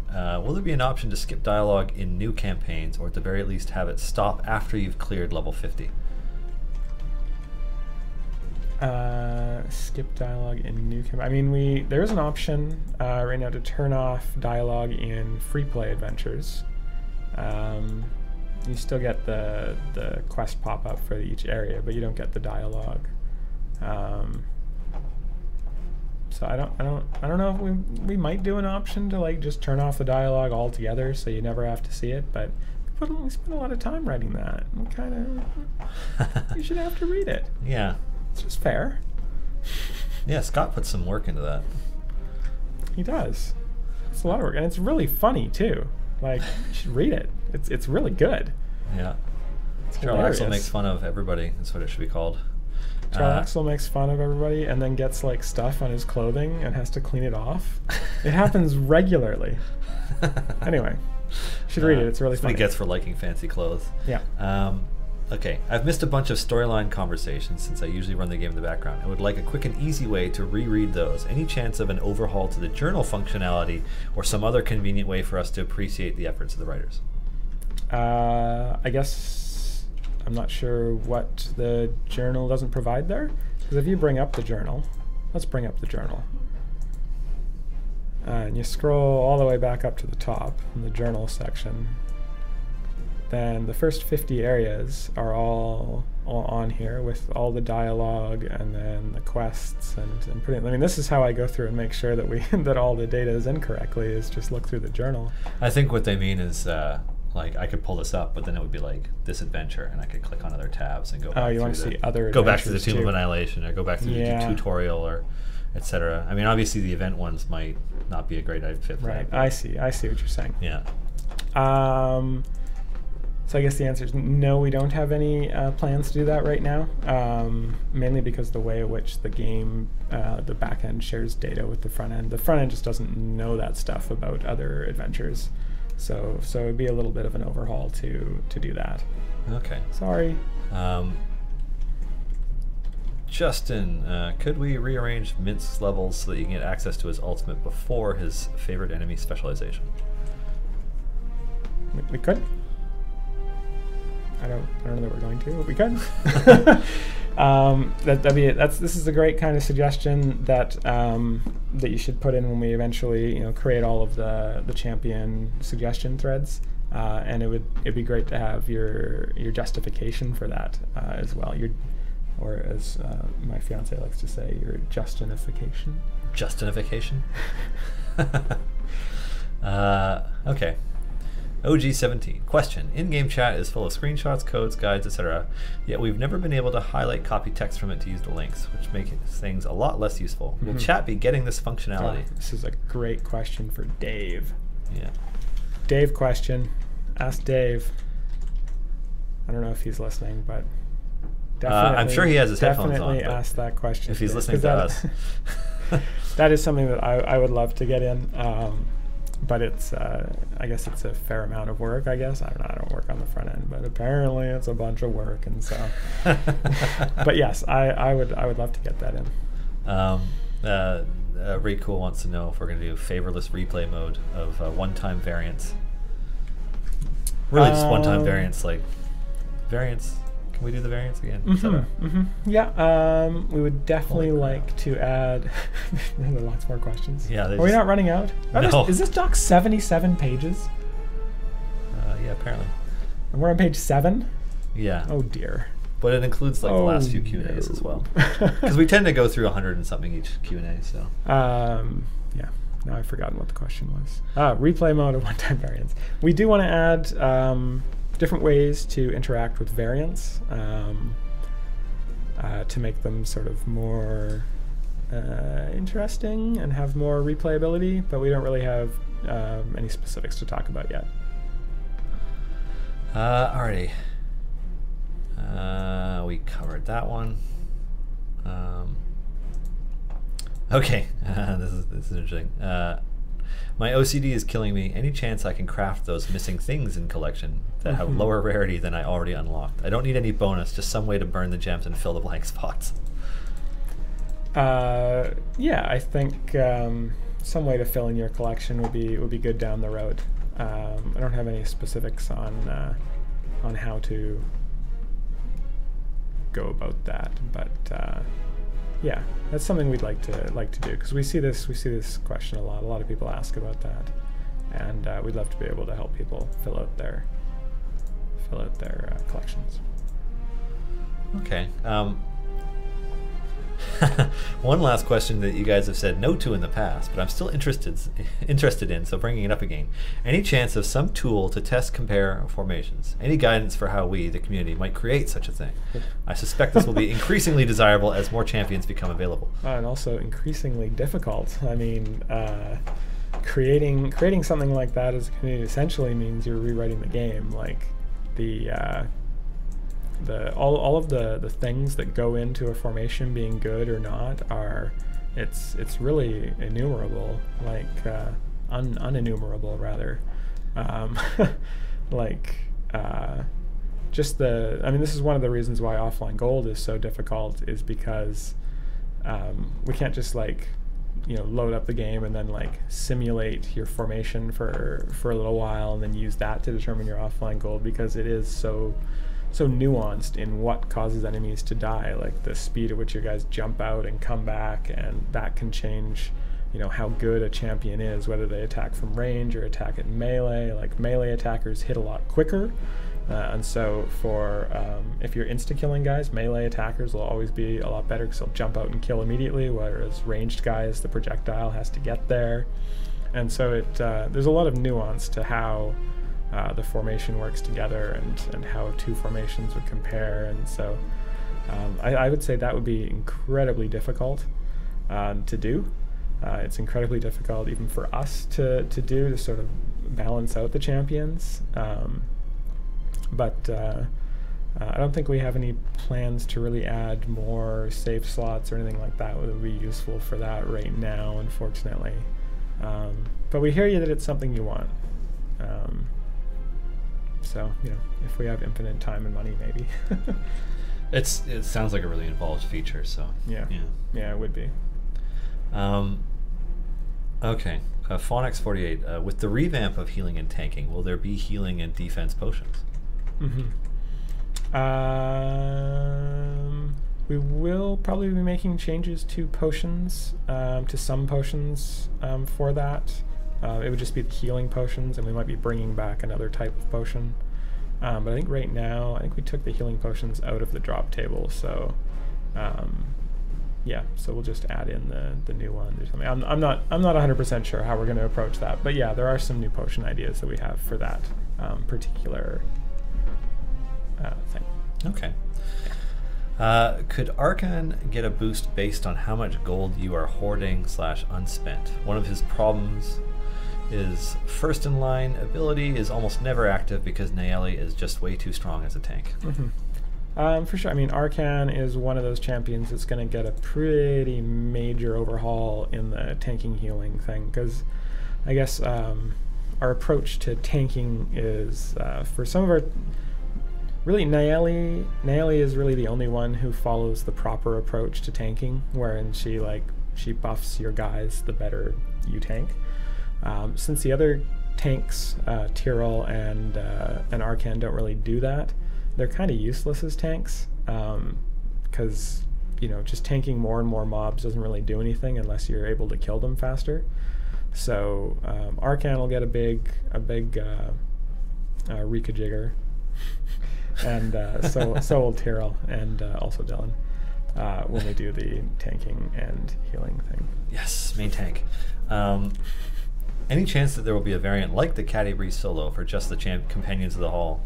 Will there be an option to skip dialogue in new campaigns, or at the very least have it stop after you've cleared level 50? Skip dialogue in new campaign. I mean, there is an option right now to turn off dialogue in free play adventures. You still get the quest pop up for each area, but you don't get the dialogue. So I don't know if we might do an option to like just turn off the dialogue altogether, so you never have to see it. But we spent a lot of time writing that. And kind of, you should have to read it. Yeah, it's just fair. Yeah, Scott put some work into that. He does. It's a lot of work, and it's really funny too. Like, you should read it. It's really good. Yeah. Charles Axel makes fun of everybody. That's what it should be called. Charles Axel makes fun of everybody and then gets like stuff on his clothing and has to clean it off. It happens regularly. Anyway, you should read it. It's really funny. What he gets for liking fancy clothes. Yeah. Okay, I've missed a bunch of storyline conversations since I usually run the game in the background. I would like a quick and easy way to reread those. Any chance of an overhaul to the journal functionality or some other convenient way for us to appreciate the efforts of the writers? I guess I'm not sure what the journal doesn't provide there. Because if you bring up the journal, let's bring up the journal. And you scroll all the way back up to the top in the journal section. Then the first 50 areas are all on here with all the dialogue and then the quests and putting. I mean, this is how I go through and make sure that that all the data is in correctly. Is just look through the journal. I think what they mean is like I could pull this up, but then it would be like this adventure, and I could click on other tabs and go. Oh, you want to see other? Go back to the Tomb of Annihilation, or go back to the tutorial, or etc. I mean, obviously the event ones might not be a great fit for that. I see what you're saying. Yeah. So I guess the answer is no, we don't have any plans to do that right now, mainly because the way in which the game, the back end shares data with the front end. The front end just doesn't know that stuff about other adventures. So it would be a little bit of an overhaul to do that. Okay. Sorry. Justin, could we rearrange Mint's levels so that you can get access to his ultimate before his favorite enemy specialization? We could. I don't know that we're going to, but we could. That'd be it. This is a great kind of suggestion that that you should put in when we eventually create all of the champion suggestion threads, and it'd be great to have your justification for that as well. Or as my fiance likes to say, your Justinification. Justinification. Okay. OG17. Question. In-game chat is full of screenshots, codes, guides, etc. Yet we've never been able to highlight copy text from it to use the links, which make things a lot less useful. Will chat be getting this functionality? This is a great question for Dave. Yeah. Dave question. Ask Dave. I don't know if he's listening, but definitely. I'm sure he has his headphones on. Definitely ask that question. If he's listening to us. That is something that I would love to get in. But it's, I guess it's a fair amount of work, I guess. I don't work on the front end, but apparently it's a bunch of work, and so. But yes, I would love to get that in. Ray Cool wants to know if we're going to do favorless replay mode of one-time variants. Really just one-time variants, like variants. Can we do the variants again? Yeah, we would definitely like to add. There are lots more questions. Yeah, are we not running out? No. Is this doc 77 pages? Yeah, apparently. And we're on page 7. Yeah. Oh dear. But it includes like the last few Q&As as well, because we tend to go through 100 and something each Q&A. So. Yeah. Now I've forgotten what the question was. Replay mode of one-time variants. We do want to add. Different ways to interact with variants to make them sort of more interesting and have more replayability, but we don't really have any specifics to talk about yet. Alrighty. We covered that one. Okay, this is interesting. My OCD is killing me. Any chance I can craft those missing things in collection that have lower rarity than I already unlocked? I don't need any bonus, just some way to burn the gems and fill the blank spots. Yeah, I think some way to fill in your collection would be good down the road. I don't have any specifics on how to go about that, but yeah, that's something we'd like to do, because we see this question a lot. A lot of people ask about that, and we'd love to be able to help people fill out their collections. Okay. One last question that you guys have said no to in the past, but I'm still interested in, so bringing it up again. Any chance of some tool to test compare formations? Any guidance for how we, the community, might create such a thing? I suspect this will be increasingly desirable as more champions become available. And also increasingly difficult. I mean, creating something like that as a community essentially means you're rewriting the game. Like all of the things that go into a formation being good or not it's really innumerable, like unenumerable rather. This is one of the reasons why offline gold is so difficult, is because we can't just load up the game and then simulate your formation for a little while and then use that to determine your offline gold, because it is so nuanced in what causes enemies to die, like the speed at which your guys jump out and come back, and that can change how good a champion is, whether they attack from range or attack at melee. Like melee attackers hit a lot quicker, and so for if you're insta-killing guys, melee attackers will always be a lot better because they'll jump out and kill immediately, whereas ranged guys, the projectile has to get there. And so there's a lot of nuance to how the formation works together and how two formations would compare. And so I would say that would be incredibly difficult to do. It's incredibly difficult even for us to do, to sort of balance out the champions. But I don't think we have any plans to really add more save slots or anything like that that would be useful for that right now, unfortunately. But we hear you that it's something you want. So, if we have infinite time and money, maybe. It sounds like a really involved feature, so. Yeah, it would be. Okay, Phonix48, with the revamp of healing and tanking, will there be healing and defense potions? We will probably be making changes to potions, to some potions for that. It would just be the healing potions, and we might be bringing back another type of potion. But I think right now, we took the healing potions out of the drop table, so yeah, so we'll just add in the new ones or something. I'm not 100% sure how we're going to approach that, but yeah, there are some new potion ideas that we have for that particular thing. Okay. Could Archon get a boost based on how much gold you are hoarding / unspent? One of his problems is first in line ability is almost never active because Nayeli is just way too strong as a tank. For sure. Archon is one of those champions that's going to get a pretty major overhaul in the tanking healing thing, because I guess our approach to tanking is for some of our really Nayeli is really the only one who follows the proper approach to tanking, wherein she buffs your guys the better you tank. Since the other tanks, Tyrell and Archon, don't really do that, they're kind of useless as tanks, because just tanking more and more mobs doesn't really do anything unless you're able to kill them faster. So Archon will get a big Rika jigger, and so will Tyrell and also Dylan when we do the tanking and healing thing. Yes, main tank. Any chance that there will be a variant like the Catti-brie solo for just the companions of the hall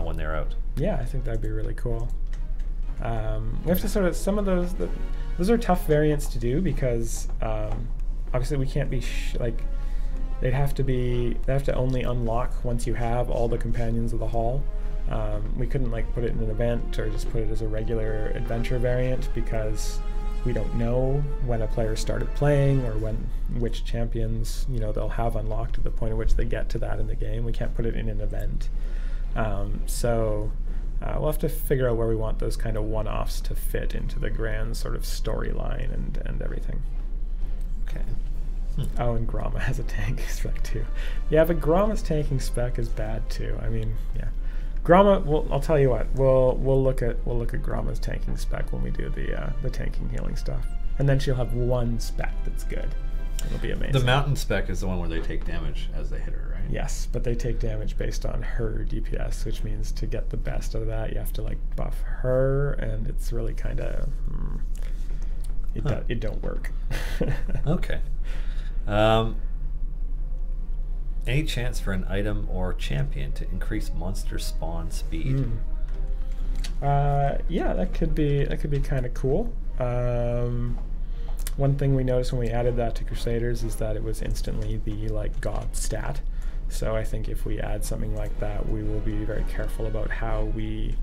when they're out? Yeah, I think that'd be really cool. We have to sort of, some of those are tough variants to do, because obviously we can't be they have to only unlock once you have all the companions of the hall. We couldn't put it in an event or just put it as a regular adventure variant, because we don't know when a player started playing or which champions they'll have unlocked at the point at which they get to that in the game. We can't put it in an event. So we'll have to figure out where we want those kind of one-offs to fit into the grand sort of storyline and everything. Okay. Oh, and Gromma has a tank spec too. Yeah, but Gromma's tanking spec is bad too. I mean, yeah. Gromma, well, I'll tell you what. We'll look at Gromma's tanking spec when we do the tanking healing stuff, and then she'll have one spec that's good. It'll be amazing. The mountain spec is the one where they take damage as they hit her, right? Yes, but they take damage based on her DPS, which means to get the best out of that, you have to like buff her, and it's really kind of it don't work. Okay. Any chance for an item or champion to increase monster spawn speed? Yeah, that could be kind of cool. One thing we noticed when we added that to Crusaders is that it was instantly the like god stat. So I think if we add something like that, we will be very careful about how we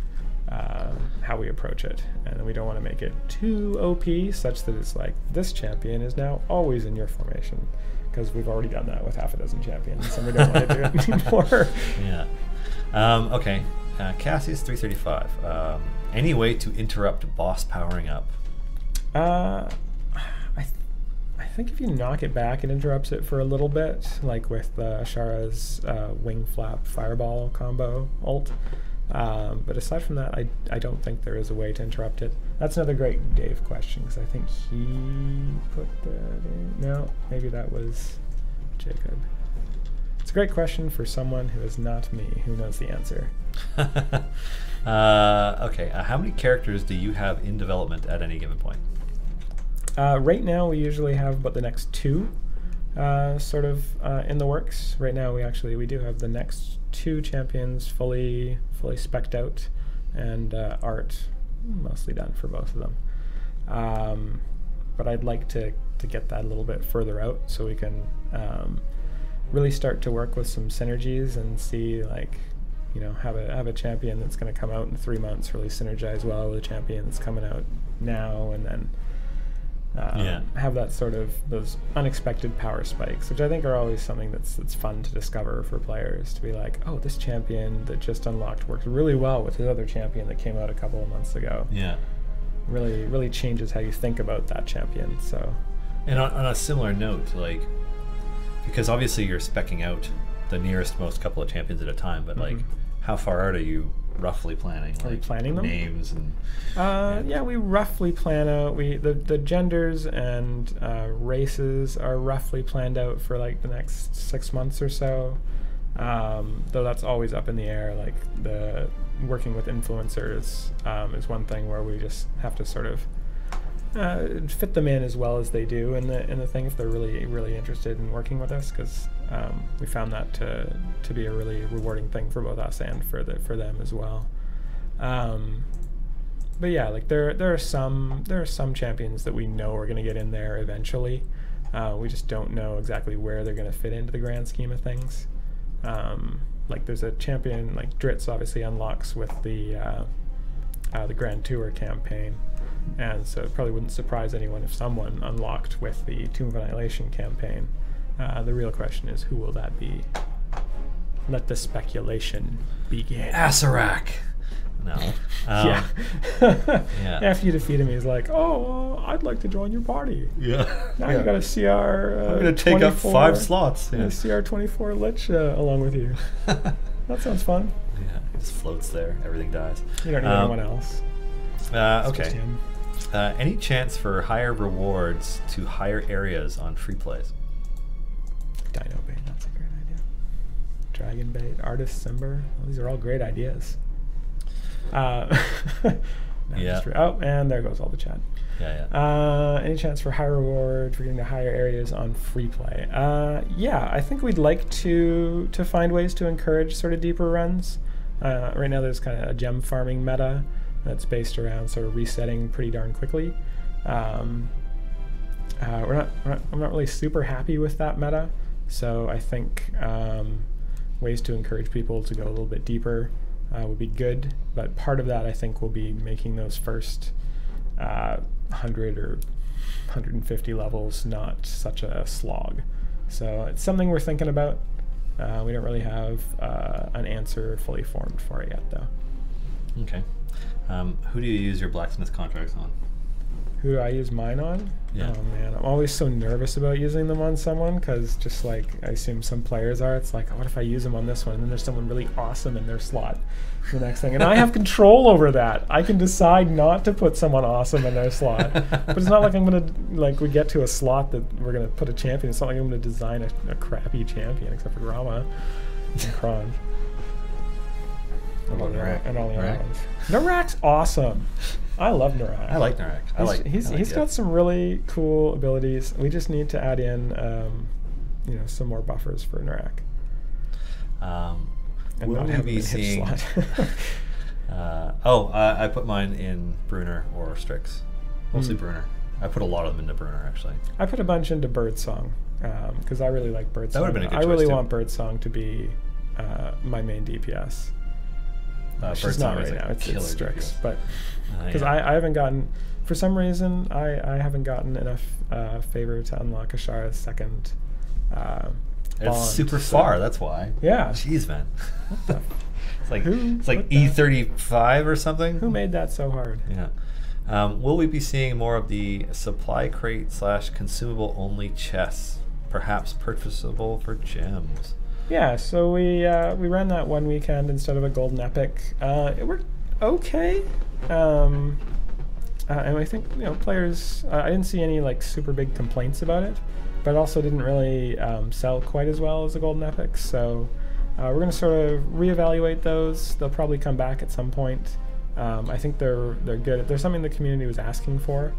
approach it, and we don't want to make it too OP such that it's like this champion is now always in your formation, because we've already done that with half a dozen champions, and we don't want to do it anymore. Yeah. Okay. Cassius 335. Any way to interrupt boss powering up? I think if you knock it back, it interrupts it for a little bit, like with Ashara's wing flap fireball combo ult. But aside from that, I don't think there is a way to interrupt it. That's another great Dave question, because I think he put that in. No, maybe that was Jacob. It's a great question for someone who is not me, who knows the answer. Okay, how many characters do you have in development at any given point? Right now, we usually have about the next 2 sort of in the works. Right now, we do have the next 2 champions fully spec'd out, and art mostly done for both of them. But I'd like to get that a little bit further out so we can really start to work with some synergies and see, like, have a champion that's going to come out in 3 months really synergize well with a champion that's coming out now, and then have that sort of those unexpected power spikes, which I think are always something that's fun to discover for players, to be like, oh, this champion that just unlocked works really well with this other champion that came out a couple of months ago. Yeah, really changes how you think about that champion. So, and on a similar note, like, because obviously you're speccing out the nearest most couple of champions at a time, but like, how far out are you roughly planning? Are we planning them? Names and yeah, we roughly plan out. The genders and races are roughly planned out for like the next 6 months or so. Though that's always up in the air. Like, the working with influencers is one thing where we just have to sort of fit them in as well as they do in the thing, if they're really interested in working with us, because we found that to be a really rewarding thing for both us and for them as well. But yeah, like there are some champions that we know are going to get in there eventually. We just don't know exactly where they're going to fit into the grand scheme of things. Like, there's a champion like Dritz obviously unlocks with the Grand Tour campaign. And so it probably wouldn't surprise anyone if someone unlocked with the Tomb of Annihilation campaign. The real question is, who will that be? Let the speculation begin. Asarak! No. Yeah. Yeah. After you defeat him, he's like, oh, I'd like to join your party. Yeah. Now you got a CR I'm going to take up 5 slots. Yeah. A CR 24 Lich along with you. That sounds fun. Yeah, it just floats there. Everything dies. You don't need anyone else. Okay. Any chance for higher rewards to higher areas on free plays? Dino bait, that's a great idea. Dragon bait, artist Simber. Well, these are all great ideas. Yeah. Oh, and there goes all the chat. Yeah. Any chance for higher reward for getting to higher areas on free play? Yeah, I think we'd like to find ways to encourage sort of deeper runs. Right now there's kind of a gem farming meta that's based around sort of resetting pretty darn quickly. I'm not really super happy with that meta, so I think ways to encourage people to go a little bit deeper would be good. But part of that, I think, will be making those first 100 or 150 levels not such a slog. So it's something we're thinking about. We don't really have an answer fully formed for it yet, though. Okay. Who do you use your blacksmith contracts on? Who do I use mine on? Yeah. Oh man, I'm always so nervous about using them on someone, because just like I assume some players are, it's like, oh, what if I use them on this one and then there's someone really awesome in their slot the next thing, and I have control over that. I can decide not to put someone awesome in their slot, but it's not like I'm gonna, like, we get to a slot that we're gonna put a champion. It's not like I'm gonna design a crappy champion, except for Grama and Kron. What about Narak? And all the other ones. Narak's awesome. I love Narak. I like Narak. He's got some really cool abilities. We just need to add in, some more buffers for Narak. And Will not we have be seeing? I put mine in Bruner or Strix. Mostly Bruner. I put a lot of them into Bruner, actually. I put a bunch into Birdsong because I really like Birdsong. That would have been a good I choice, really too. want Birdsong to be my main DPS. She's Birdsong not is right a now. It's killer Strix, DPS. but because I haven't gotten, for some reason, I haven't gotten enough favor to unlock Ashara's second. It's bond, super so- far. That's why. Yeah. Jeez, man. It's like Who it's like put that? E35 or something. Who made that so hard? Yeah. Will we be seeing more of the supply crate / consumable only chests, perhaps purchasable for gems? Yeah, so we ran that one weekend instead of a golden epic. It worked okay, and I think players. I didn't see any like super big complaints about it, but also didn't really sell quite as well as the golden epic. So we're going to sort of reevaluate those. They'll probably come back at some point. I think they're good. There's something the community was asking for,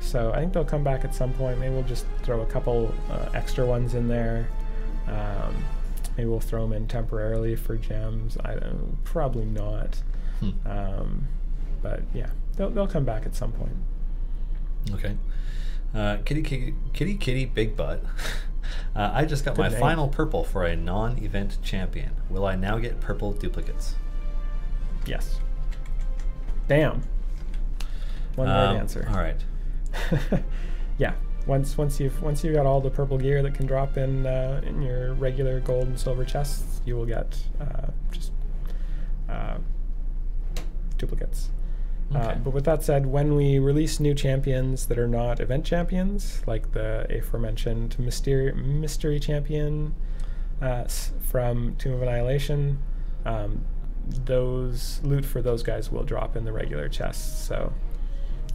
so I think they'll come back at some point. Maybe we'll just throw a couple extra ones in there. Maybe we'll throw them in temporarily for gems. Probably not. But yeah, they'll come back at some point. Okay. Kitty, big butt. I just got Good my name. final purple for a non-event champion. Will I now get purple duplicates? Yes. Damn. One right answer. All right. Yeah. Once you've got all the purple gear that can drop in your regular gold and silver chests, you will get just duplicates. Okay. But with that said, when we release new champions that are not event champions, like the aforementioned mystery champion from Tomb of Annihilation, those loot for those guys will drop in the regular chests. So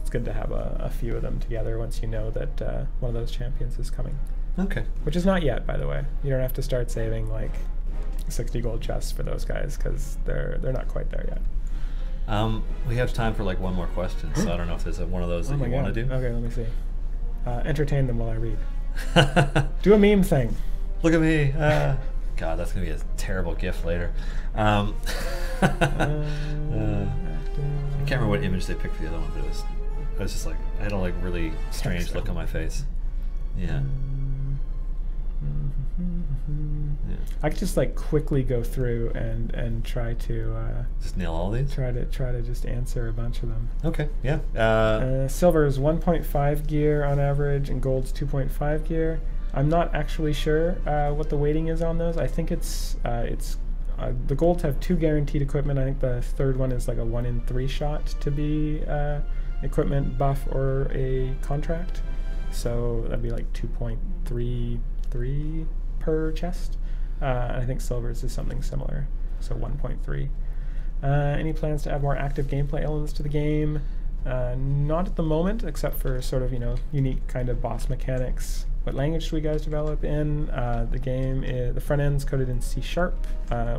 it's good to have a few of them together once you know that one of those champions is coming. Okay. Which is not yet, by the way. You don't have to start saving like 60 gold chests for those guys because they're not quite there yet. We have time for like one more question, so I don't know if there's one of those that you want to do. Okay, let me see. Entertain them while I read. Do a meme thing. Look at me. God, that's going to be a terrible gift later. I can't remember what image they picked for the other one, but I was just like, I had a like really strange look on my face. Yeah. Yeah. I could just like quickly go through and try to Just nail all these? try to just answer a bunch of them. Okay, yeah. Silver is 1.5 gear on average, and gold's 2.5 gear. I'm not actually sure what the weighting is on those. I think it's the golds have 2 guaranteed equipment. I think the third one is like a 1 in 3 shot to be equipment buff or a contract. So that'd be like 2.33 per chest. I think silver's is something similar, so 1.3. Any plans to add more active gameplay elements to the game? Not at the moment, except for sort of unique kind of boss mechanics. What language do we guys develop in? The game the front end's coded in C#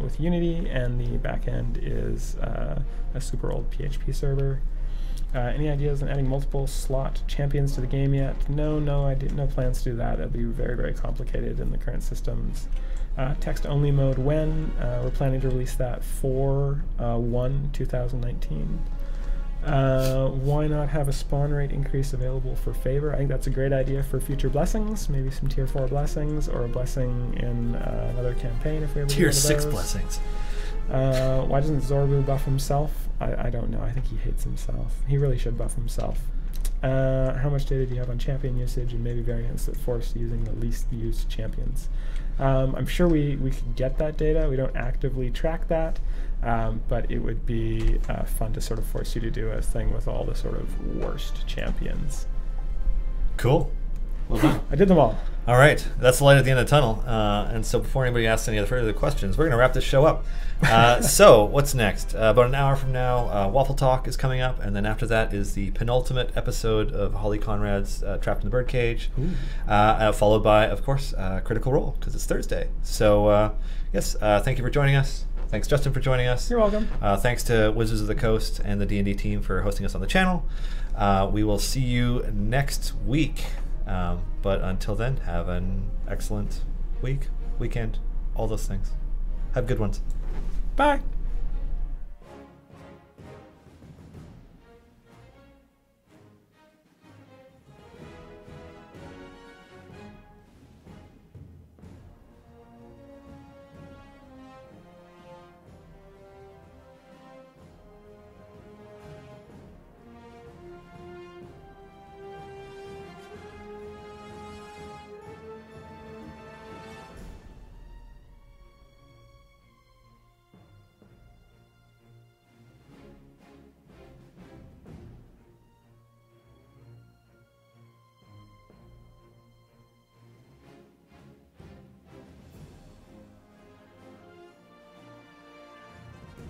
with Unity, and the back end is a super old PHP server. Any ideas on adding multiple slot champions to the game yet? No, no plans to do that. It'd be very, very complicated in the current systems. Text-only mode when? We're planning to release that for 1/2019. Why not have a spawn rate increase available for favor? I think that's a great idea for future blessings. Maybe some tier 4 blessings, or a blessing in another campaign if we ever do Tier one of 6 those. blessings. Why doesn't Zorbu buff himself? I don't know. I think he hates himself. He really should buff himself. how much data do you have on champion usage, and maybe variants that force using the least used champions. I'm sure we could get that data. We don't actively track that, but it would be fun to sort of force you to do a thing with all the sort of worst champions. Cool. Well done. I did them all. All right, that's the light at the end of the tunnel. And so before anybody asks any further questions, we're going to wrap this show up. So what's next? About an hour from now, Waffle Talk is coming up, and then after that is the penultimate episode of Holly Conrad's Trapped in the Birdcage, followed by, of course, Critical Role, because it's Thursday. So yes, thank you for joining us. Thanks, Justin, for joining us. You're welcome. Thanks to Wizards of the Coast and the D&D team for hosting us on the channel. We will see you next week. But until then, have an excellent week, weekend, all those things. Have good ones. Bye.